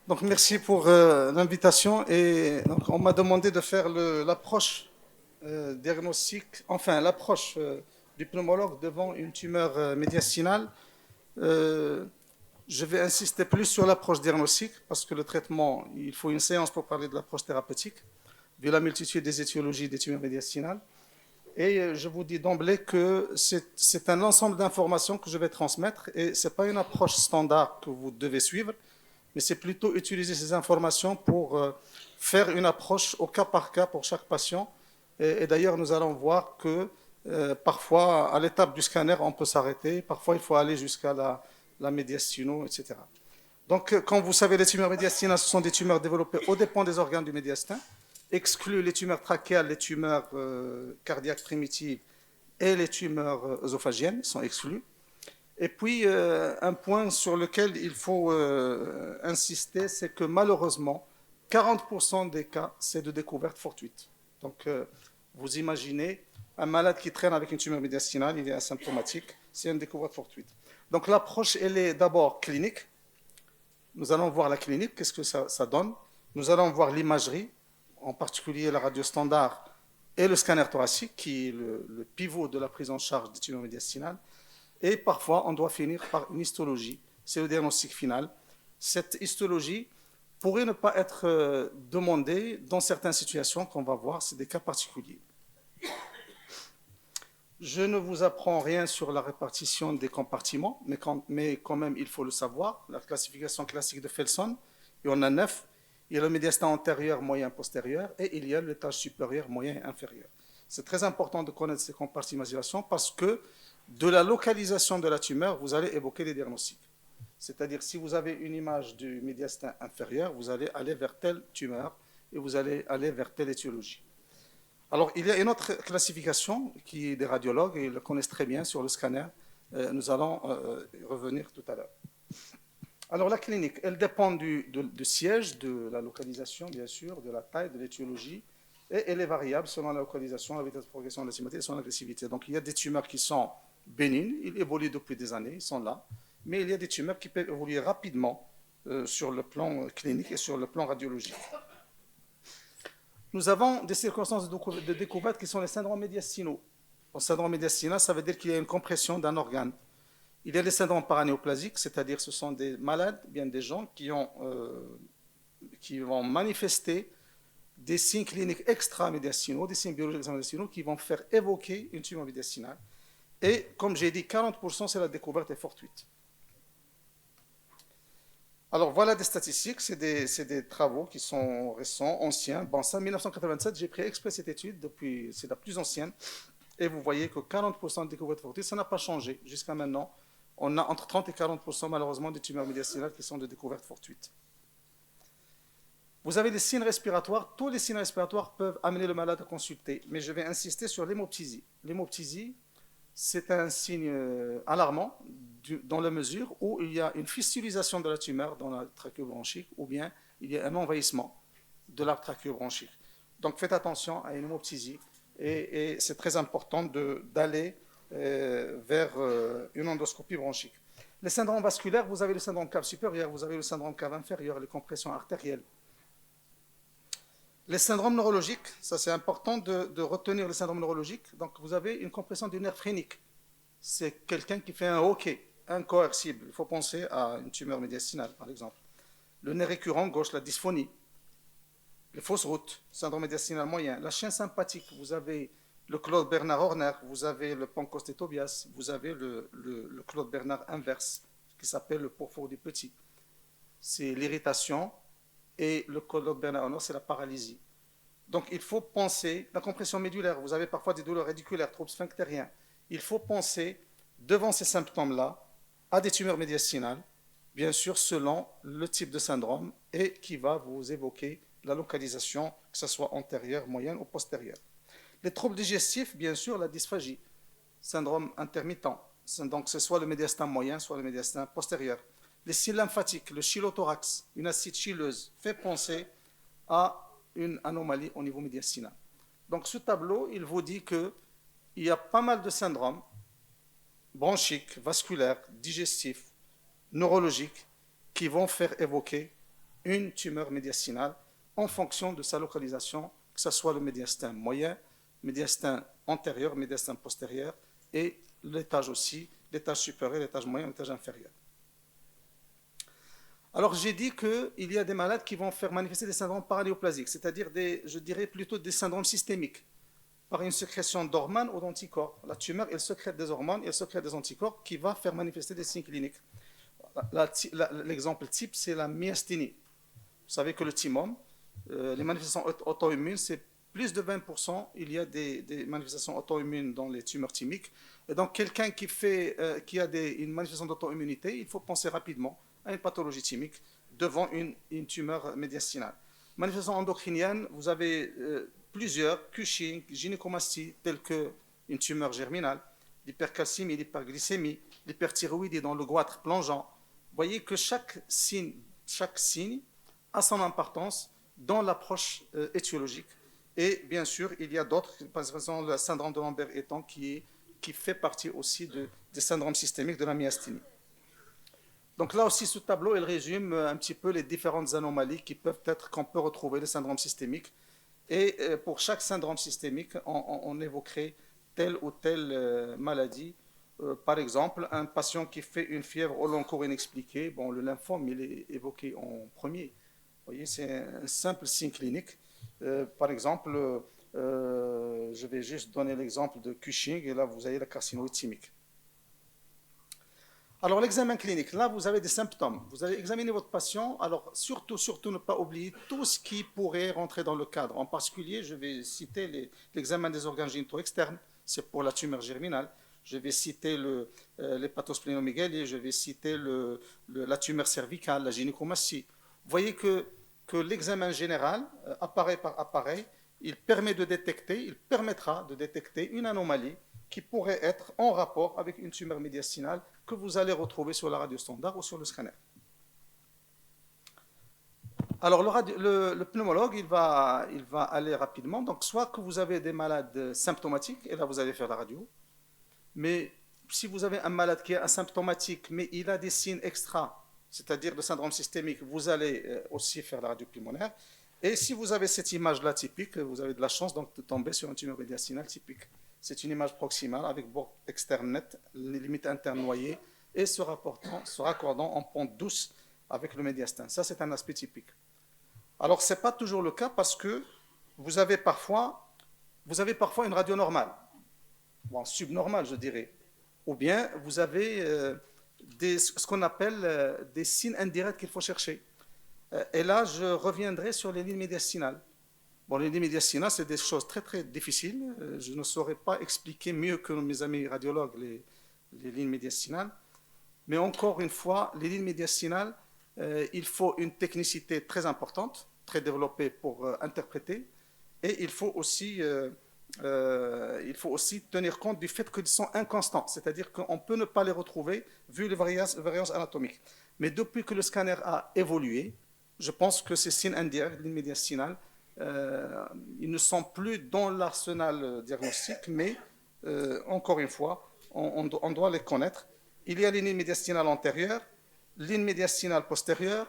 Donc merci pour l'invitation et donc, on m'a demandé de faire l'approche diagnostique, enfin l'approche du pneumologue devant une tumeur médiastinale. Je vais insister plus sur l'approche diagnostique parce que le traitement, il faut une séance pour parler de l'approche thérapeutique, vu la multitude des étiologies des tumeurs médiastinales. Et je vous dis d'emblée que c'est un ensemble d'informations que je vais transmettre et ce n'est pas une approche standard que vous devez suivre, mais c'est plutôt utiliser ces informations pour faire une approche au cas par cas pour chaque patient. Et d'ailleurs, nous allons voir que parfois, à l'étape du scanner, on peut s'arrêter. Parfois, il faut aller jusqu'à la médiastino, etc. Donc, comme vous savez, les tumeurs médiastinales, ce sont des tumeurs développées aux dépens des organes du médiastin, excluent les tumeurs trachéales, les tumeurs cardiaques primitives et les tumeurs œsophagiennes sont exclues. Et puis, un point sur lequel il faut insister, c'est que malheureusement, 40% des cas, c'est de découverte fortuite. Donc, vous imaginez un malade qui traîne avec une tumeur médiastinale, il est asymptomatique, c'est une découverte fortuite. Donc, l'approche, elle est d'abord clinique. Nous allons voir la clinique, qu'est-ce que ça donne. Nous allons voir l'imagerie, en particulier la radio standard et le scanner thoracique, qui est le pivot de la prise en charge des tumeurs médiastinales. Et parfois, on doit finir par une histologie. C'est le diagnostic final. Cette histologie pourrait ne pas être demandée dans certaines situations qu'on va voir, c'est des cas particuliers. Je ne vous apprends rien sur la répartition des compartiments, mais quand même, il faut le savoir. La classification classique de Felson, il y en a 9. Il y a le médiastin antérieur, moyen, postérieur, et il y a l'étage supérieur, moyen et inférieur. C'est très important de connaître ces compartimentations parce que de la localisation de la tumeur, vous allez évoquer les diagnostics. C'est-à-dire, si vous avez une image du médiastin inférieur, vous allez aller vers telle tumeur et vous allez aller vers telle étiologie. Alors, il y a une autre classification qui est des radiologues, et ils le connaissent très bien sur le scanner. Nous allons y revenir tout à l'heure. Alors, la clinique, elle dépend du siège, de la localisation, bien sûr, de la taille, de l'étiologie, et elle est variable selon la localisation, la vitesse de progression de la symétrie et son agressivité. Donc, il y a des tumeurs qui sont bénignes, ils évoluent depuis des années, ils sont là, mais il y a des tumeurs qui peuvent évoluer rapidement sur le plan clinique et sur le plan radiologique. Nous avons des circonstances de découverte qui sont les syndromes médiastinaux. Le syndrome médiastinal, ça veut dire qu'il y a une compression d'un organe. Il y a les syndromes paranéoplasiques, c'est-à-dire ce sont des malades, bien des gens qui vont manifester des signes cliniques extra-médiastinaux, des signes biologiques extra-médiastinaux qui vont faire évoquer une tumeur médiastinale. Et comme j'ai dit, 40% c'est la découverte est fortuite. Alors voilà des statistiques, c'est des travaux qui sont récents, anciens. Bon, ça, 1987, j'ai pris exprès cette étude, c'est la plus ancienne. Et vous voyez que 40% de découverte fortuite, ça n'a pas changé jusqu'à maintenant. On a entre 30 et 40% malheureusement de tumeurs médiastinales qui sont de découverte fortuite. Vous avez les signes respiratoires. Tous les signes respiratoires peuvent amener le malade à consulter. Mais je vais insister sur l'hémoptysie. L'hémoptysie, c'est un signe alarmant dans la mesure où il y a une fistulisation de la tumeur dans la trachéobronchique ou bien il y a un envahissement de l'arbre trachéobronchique. Donc faites attention à une hémoptysie et c'est très important d'aller vers une endoscopie bronchique. Les syndromes vasculaires, vous avez le syndrome cave supérieur, vous avez le syndrome cave inférieur, les compressions artérielles. Les syndromes neurologiques, ça c'est important de retenir les syndromes neurologiques. Donc vous avez une compression du nerf phrénique. C'est quelqu'un qui fait un hoquet incoercible. Il faut penser à une tumeur médiastinale, par exemple. Le nerf récurrent gauche, la dysphonie. Les fausses routes, syndrome médiastinal moyen. La chaîne sympathique, vous avez le Claude Bernard Horner, vous avez le Pancostétobias, vous avez le Claude Bernard inverse, qui s'appelle le pourfour du petit. C'est l'irritation. Et le Claude Bernard Horner, c'est la paralysie. Donc il faut penser, la compression médulaire, vous avez parfois des douleurs radiculaires, troubles sphinctériens. Il faut penser, devant ces symptômes-là, à des tumeurs médiastinales, bien sûr selon le type de syndrome et qui va vous évoquer la localisation, que ce soit antérieure, moyenne ou postérieure. Les troubles digestifs, bien sûr, la dysphagie. syndrome intermittent. Donc, c'est soit le médiastin moyen, soit le médiastin postérieur. Les signes lymphatiques, le chylothorax, une acide chyleuse, fait penser à une anomalie au niveau médiastinal. Donc, ce tableau, il vous dit qu'il y a pas mal de syndromes bronchiques, vasculaires, digestifs, neurologiques, qui vont faire évoquer une tumeur médiastinale en fonction de sa localisation, que ce soit le médiastin moyen, médiastin antérieur, médiastin postérieur, et l'étage aussi, l'étage supérieur, l'étage moyen, l'étage inférieur. Alors j'ai dit qu'il y a des malades qui vont faire manifester des syndromes paranéoplasiques, c'est-à-dire je dirais plutôt des syndromes systémiques, par une sécrétion d'hormones ou d'anticorps. La tumeur, elle sécrète des hormones, elle sécrète des anticorps qui va faire manifester des signes cliniques. L'exemple type, c'est la myasthénie. Vous savez que le thymome, les manifestations auto-immunes, c'est plus de 20%, il y a des manifestations auto-immunes dans les tumeurs thymiques. Et donc, quelqu'un qui a une manifestation d'auto-immunité, il faut penser rapidement à une pathologie thymique devant une tumeur médiastinale. Manifestation endocrinienne, vous avez plusieurs, Cushing, gynécomastie, telles qu'une tumeur germinale, l'hypercalcémie, l'hyperglycémie, l'hyperthyroïdie dans le goitre plongeant. Vous voyez que chaque signe a son importance dans l'approche étiologique. Et bien sûr, il y a d'autres, par exemple le syndrome de Lambert-Eaton qui fait partie aussi des syndromes systémiques de la myasthénie. Donc là aussi, ce tableau, il résume un petit peu les différentes anomalies qu'on peut retrouver, les syndromes systémiques. Et pour chaque syndrome systémique, on évoquerait telle ou telle maladie. Par exemple, un patient qui fait une fièvre au long cours inexpliquée, bon, le lymphome, il est évoqué en premier. Vous voyez, c'est un simple signe clinique. Par exemple, je vais juste donner l'exemple de Cushing, et là, vous avez la carcinoïde thymique. Alors, l'examen clinique, là, vous avez des symptômes. Vous allez examiner votre patient. Alors, surtout ne pas oublier tout ce qui pourrait rentrer dans le cadre. En particulier, je vais citer l'examen des organes génitaux externes, c'est pour la tumeur germinale. Je vais citer l'hépatosplénomégalie, je vais citer la tumeur cervicale, la gynécomastie. Vous voyez que l'examen général, appareil par appareil, il permettra de détecter une anomalie qui pourrait être en rapport avec une tumeur médiastinale que vous allez retrouver sur la radio standard ou sur le scanner. Alors, le pneumologue, il va aller rapidement. Donc, soit que vous avez des malades symptomatiques, et là, vous allez faire la radio. Mais si vous avez un malade qui est asymptomatique, mais il a des signes extra, c'est-à-dire de syndrome systémique, vous allez aussi faire la radio pulmonaire. Et si vous avez cette image-là typique, vous avez de la chance donc, de tomber sur une tumeur médiastinale typique. C'est une image proximale avec bord externe net, les limites internes noyées, et se raccordant en pente douce avec le médiastin. Ça, c'est un aspect typique. Alors, ce n'est pas toujours le cas parce que vous avez parfois une radio normale, bon, subnormale, je dirais. Ou bien, vous avez ce qu'on appelle des signes indirects qu'il faut chercher. Et là, je reviendrai sur les lignes médiastinales. Bon, les lignes médiastinales, c'est des choses très, très difficiles. Je ne saurais pas expliquer mieux que mes amis radiologues les lignes médiastinales. Mais encore une fois, les lignes médiastinales, il faut une technicité très importante, très développée pour interpréter. Et il faut aussi tenir compte du fait qu'ils sont inconstants. C'est-à-dire qu'on peut ne pas les retrouver vu les variances anatomiques. Mais depuis que le scanner a évolué, je pense que ces signes indirects, les lignes médiastinales, ils ne sont plus dans l'arsenal diagnostique, mais encore une fois, on doit les connaître. Il y a les lignes médiastinales antérieures, ligne médiastinale postérieure,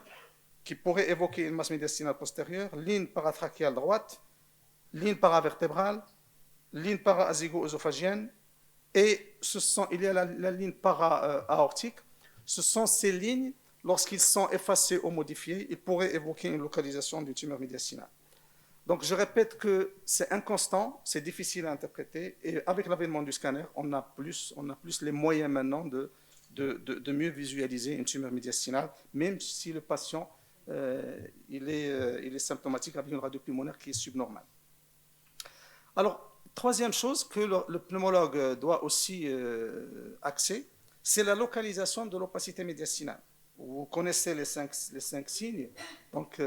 qui pourrait évoquer une masse médiastinale postérieure, ligne paratrachiale droite, ligne paravertébrale, ligne para-azygo-œsophagienne, et il y a la ligne para-aortique. Ce sont ces lignes, lorsqu'ils sont effacés ou modifiés, ils pourraient évoquer une localisation d'une tumeur médiastinale. Donc, je répète que c'est inconstant, c'est difficile à interpréter, et avec l'avènement du scanner, on a plus les moyens maintenant de mieux visualiser une tumeur médiastinale, même si le patient il est symptomatique avec une radio pulmonaire qui est subnormale. Alors, troisième chose que le pneumologue doit aussi axer, c'est la localisation de l'opacité médiastinale. Vous connaissez les cinq signes, donc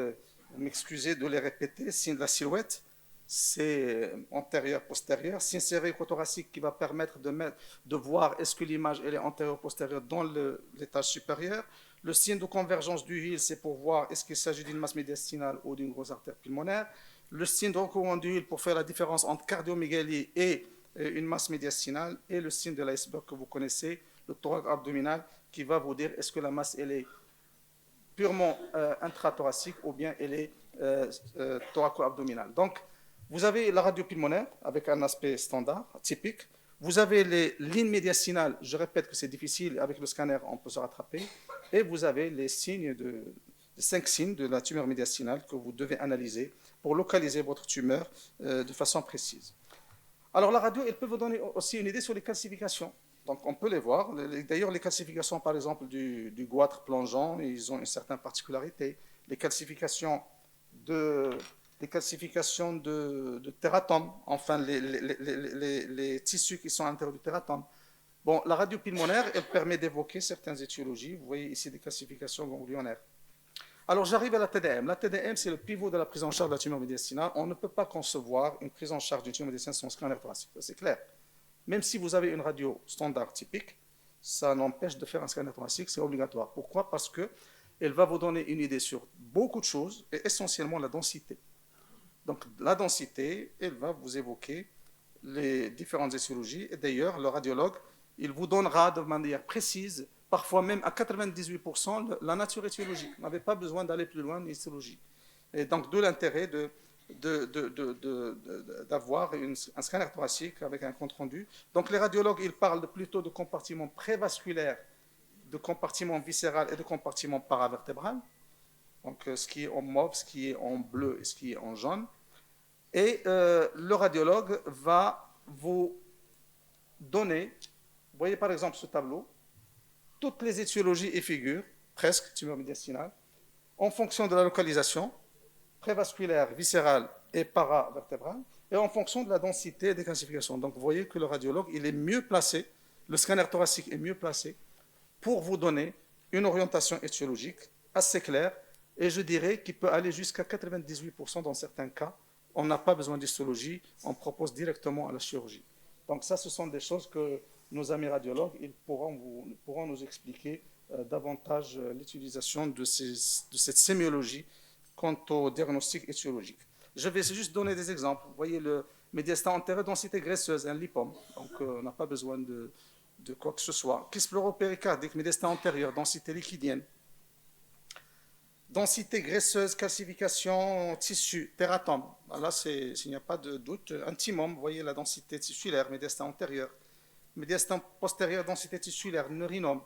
vous m'excusez de les répéter. Signe de la silhouette, c'est antérieur, postérieur. Signe cérébrothoracique qui va permettre de voir est-ce que l'image elle est antérieure, postérieure dans l'étage supérieur. Le signe de convergence du Hill, c'est pour voir est-ce qu'il s'agit d'une masse médiastinale ou d'une grosse artère pulmonaire. Le signe de recouvrement du Hill pour faire la différence entre cardiomégalie et une masse médiastinale. Et le signe de l'iceberg que vous connaissez, le thorax abdominal, qui va vous dire est-ce que la masse elle est purement intrathoracique ou bien elle est thoraco-abdominale. Donc, vous avez la radio pulmonaire avec un aspect standard, typique. Vous avez les lignes médiastinales, je répète que c'est difficile, avec le scanner on peut se rattraper. Et vous avez les signes les 5 signes de la tumeur médiastinale que vous devez analyser pour localiser votre tumeur de façon précise. Alors la radio, elle peut vous donner aussi une idée sur les calcifications. Donc on peut les voir. D'ailleurs, les calcifications, par exemple, du goitre plongeant, ils ont une certaine particularité. Les calcifications de tératome, enfin les tissus qui sont à l'intérieur du tératome. Bon, la radio pulmonaire, elle permet d'évoquer certaines étiologies. Vous voyez ici des calcifications ganglionnaires. Alors j'arrive à la TDM. La TDM, c'est le pivot de la prise en charge de la tumeur médiastinale. On ne peut pas concevoir une prise en charge d'une tumeur médiastinale sans scanner thoracique, c'est clair. Même si vous avez une radio standard typique, ça n'empêche de faire un scanner thoracique, c'est obligatoire. Pourquoi? Parce qu'elle va vous donner une idée sur beaucoup de choses, et essentiellement la densité. Donc la densité, elle va vous évoquer les différentes étiologies. Et d'ailleurs, le radiologue, il vous donnera de manière précise, parfois même à 98%, la nature étiologique. Vous n'avez pas besoin d'aller plus loin en histologie. Et donc, de l'intérêt d'avoir un scanner thoracique avec un compte rendu. Donc, les radiologues, ils parlent plutôt de compartiment prévasculaire, de compartiment viscéral et de compartiment paravertébral. Donc, ce qui est en mauve, ce qui est en bleu et ce qui est en jaune. Et le radiologue va vous donner, vous voyez par exemple ce tableau, toutes les étiologies et figures, presque, tumeur médiastinale, en fonction de la localisation, prévasculaire, viscérale et paravertébrale, et en fonction de la densité des calcifications. Donc vous voyez que le radiologue, il est mieux placé, le scanner thoracique est mieux placé pour vous donner une orientation étiologique assez claire, et je dirais qu'il peut aller jusqu'à 98% dans certains cas. On n'a pas besoin d'histologie, on propose directement à la chirurgie. Donc ça, ce sont des choses que nos amis radiologues ils pourront nous expliquer davantage l'utilisation de cette sémiologie quant au diagnostic étiologique. Je vais juste donner des exemples. Vous voyez le médiastin antérieur, densité graisseuse, un lipome, donc on n'a pas besoin de quoi que ce soit. Kyste pleuropéricardique, médiastin antérieur, densité liquidienne. Densité graisseuse, calcification, tissu, tératome. Là, s'il n'y a pas de doute. Intimum, vous voyez la densité tissulaire, médiastin antérieur. Médiastin postérieur, densité tissulaire, neurinome.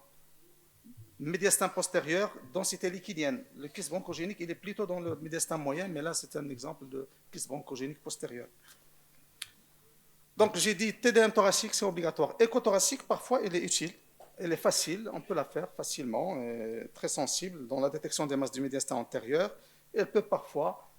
Médiastin postérieur, densité liquidienne. Le kyste bronchogénique, il est plutôt dans le médiastin moyen, mais là, c'est un exemple de kyste bronchogénique postérieur. Donc, j'ai dit TDM thoracique, c'est obligatoire. Échothoracique, parfois, il est utile. Elle est facile, on peut la faire facilement, très sensible dans la détection des masses du médiastin antérieur. Elle peut parfois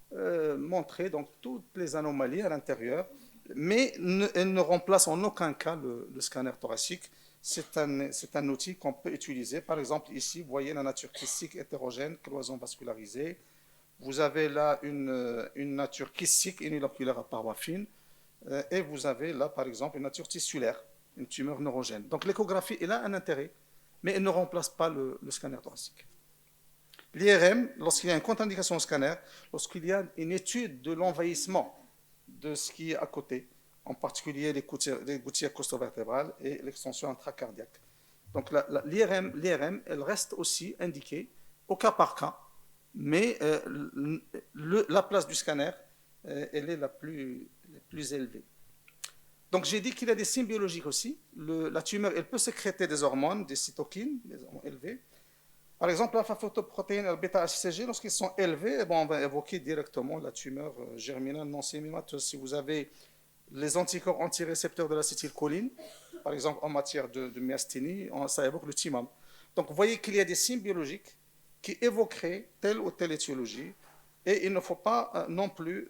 montrer donc, toutes les anomalies à l'intérieur, mais elle ne remplace en aucun cas le scanner thoracique. C'est un outil qu'on peut utiliser. Par exemple, ici, vous voyez la nature kystique hétérogène, cloison vascularisée. Vous avez là une nature kystique uniloculaire à paroi fine. Et vous avez là, par exemple, une nature tissulaire, une tumeur neurogène. Donc l'échographie, elle a un intérêt, mais elle ne remplace pas le scanner thoracique. L'IRM, lorsqu'il y a une contre-indication au scanner, lorsqu'il y a une étude de l'envahissement de ce qui est à côté, en particulier les gouttières costo-vertébrales et l'extension intracardiaque. Donc l'IRM, elle reste aussi indiquée au cas par cas, mais la place du scanner, elle est la plus élevée. Donc j'ai dit qu'il y a des signes biologiques aussi. La tumeur, elle peut sécréter des hormones, des cytokines, des hormones élevées. Par exemple, l'alpha-photoprotéine et le bêta-HCG, lorsqu'ils sont élevés, on va évoquer directement la tumeur germinale non sémimateuse. Si vous avez les anticorps antirécepteurs de l'acétylcholine, par exemple en matière de myasthénie, ça évoque le TIMAM. Donc vous voyez qu'il y a des signes biologiques qui évoqueraient telle ou telle étiologie, et il ne faut pas non plus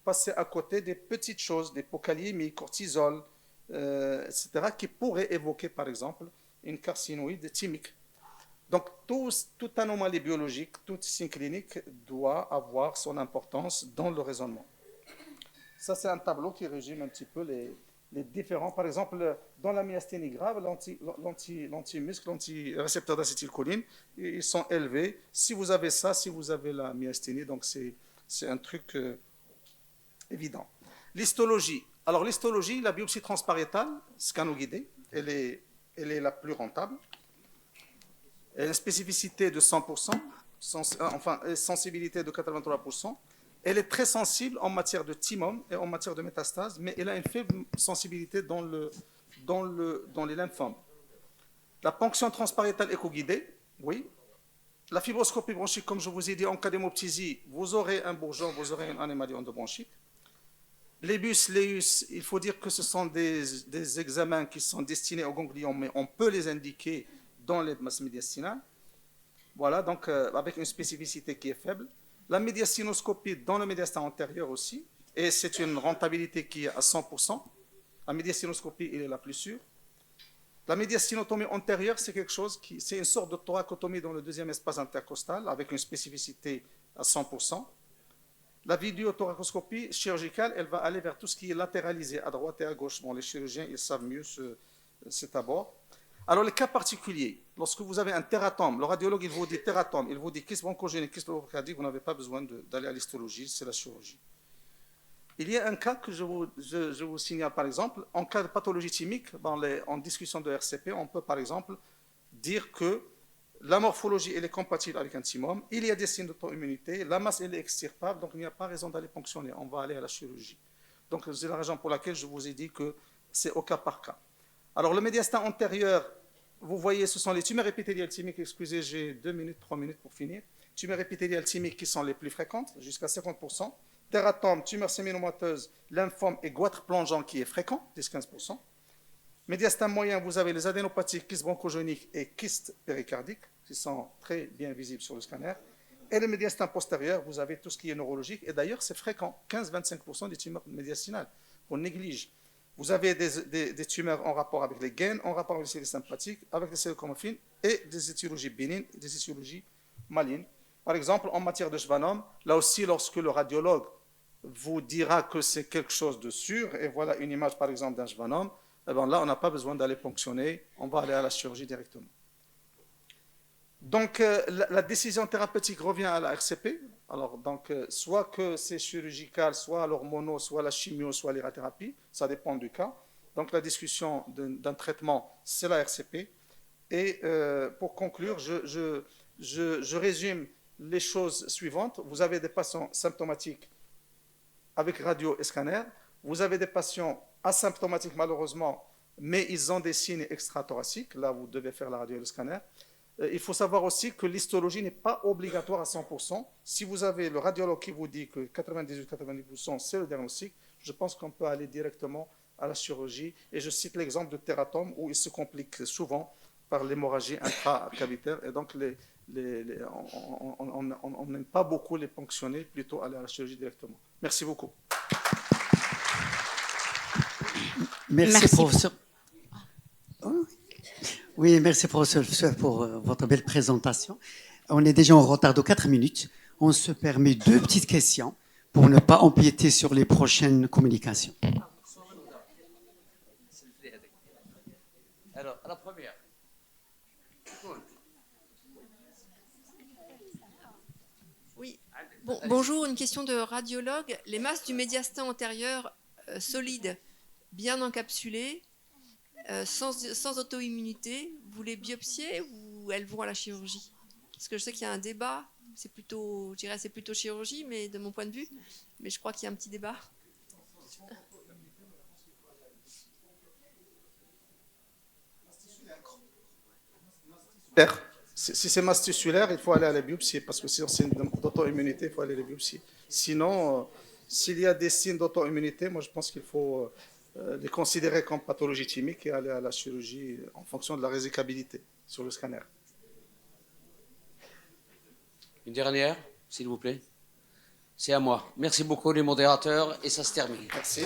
passer à côté des petites choses, des hypokaliémies, cortisol, etc., qui pourraient évoquer, par exemple, une carcinoïde thymique. Donc, toute anomalie biologique, tout signe clinique doit avoir son importance dans le raisonnement. Ça, c'est un tableau qui résume un petit peu les différents. Par exemple, dans la myasthénie grave, l'anti-muscle, l'anti-récepteur d'acétylcholine, ils sont élevés. Si vous avez ça, si vous avez la myasthénie, donc c'est un truc évident. L'histologie. Alors, l'histologie, la biopsie transpariétale, scano-guidée, elle est la plus rentable. Elle a une spécificité de 100%, sensibilité de 83%. Elle est très sensible en matière de thymome et en matière de métastase, mais elle a une faible sensibilité dans les lymphomes. La ponction transpariétale éco-guidée, oui. La fibroscopie bronchique, comme je vous ai dit, en cas d'hémoptysie, vous aurez un bourgeon, vous aurez une anomalie endobronchique. Les bus, léus, il faut dire que ce sont des examens qui sont destinés aux ganglions, mais on peut les indiquer dans les masses médiastinales. Voilà, donc avec une spécificité qui est faible. La médiastinoscopie dans le médiastin antérieur aussi, et c'est une rentabilité qui est à 100%. La médiastinoscopie, elle est la plus sûre. La médiastinotomie antérieure, c'est quelque chose c'est une sorte de thoracotomie dans le deuxième espace intercostal, avec une spécificité à 100%. La vidéothoracoscopie chirurgicale, elle va aller vers tout ce qui est latéralisé à droite et à gauche. Bon, les chirurgiens, ils savent mieux cet abord. Alors, les cas particuliers, lorsque vous avez un tératome, le radiologue, il vous dit tératome, il vous dit kyste bronchogénique, kyste bronchocardique, vous n'avez pas besoin d'aller à l'histologie, c'est la chirurgie. Il y a un cas que je vous signale, par exemple, en cas de pathologie thymique, en discussion de RCP, on peut, par exemple, dire que la morphologie, elle est compatible avec un thymome, il y a des signes d'auto-immunité, la masse, elle est extirpable, donc il n'y a pas raison d'aller ponctionner, on va aller à la chirurgie. Donc, c'est la raison pour laquelle je vous ai dit que c'est au cas par cas. Alors, le médiastin antérieur, vous voyez, ce sont les tumeurs épithéliales thymiques. Excusez, j'ai 2 minutes, 3 minutes pour finir. Tumeurs épithéliales thymiques qui sont les plus fréquentes, jusqu'à 50%. Tératome, tumeur séminomateuse, lymphome et goitre plongeant qui est fréquent, 10-15%. Médiastin moyen, vous avez les adénopathies, kystes bronchogéniques et kystes péricardiques, qui sont très bien visibles sur le scanner. Et le médiastin postérieur, vous avez tout ce qui est neurologique. Et d'ailleurs, c'est fréquent, 15-25% des tumeurs médiastinales. On néglige. Vous avez des tumeurs en rapport avec les gaines, en rapport avec les cellules sympathiques, avec les cellules chromophines et des étiologies bénignes et des étiologies malignes. Par exemple, en matière de schwannome, là aussi, lorsque le radiologue vous dira que c'est quelque chose de sûr, et voilà une image par exemple d'un schwannome, eh bien là, on n'a pas besoin d'aller ponctionner, on va aller à la chirurgie directement. Donc, la décision thérapeutique revient à la RCP. Alors, donc, soit que c'est chirurgical, soit l'hormono, soit la chimio, soit l'irathérapie, ça dépend du cas. Donc, la discussion d'un traitement, c'est la RCP. Et pour conclure, je résume les choses suivantes. Vous avez des patients symptomatiques avec radio et scanner. Vous avez des patients asymptomatiques, malheureusement, mais ils ont des signes extrathoraciques. Là, vous devez faire la radio et le scanner. Il faut savoir aussi que l'histologie n'est pas obligatoire à 100%. Si vous avez le radiologue qui vous dit que 98-90% c'est le diagnostic, je pense qu'on peut aller directement à la chirurgie. Et je cite l'exemple de tératome où il se complique souvent par l'hémorragie intracavitaire. Et donc, on n'aime pas beaucoup les ponctionner, plutôt aller à la chirurgie directement. Merci beaucoup. Merci. Professeur. Oui, merci professeur pour votre belle présentation. On est déjà en retard de 4 minutes. On se permet 2 petites questions pour ne pas empiéter sur les prochaines communications. Alors, la première. Oui. Bonjour, une question de radiologue. Les masses du médiastin antérieur solides, bien encapsulées, sans auto-immunité, vous les biopsiez ou elles vont à la chirurgie? Parce que je sais qu'il y a un débat, c'est plutôt chirurgie, mais de mon point de vue, mais je crois qu'il y a un petit débat. Si c'est masse tissulaire, il faut aller à la biopsie, parce que si c'est d'auto-immunité, il faut aller à la biopsie. Sinon, s'il y a des signes d'auto-immunité, moi je pense qu'il faut les considérer comme pathologie thymique et aller à la chirurgie en fonction de la résicabilité sur le scanner. Une dernière, s'il vous plaît. C'est à moi. Merci beaucoup les modérateurs et ça se termine. Merci.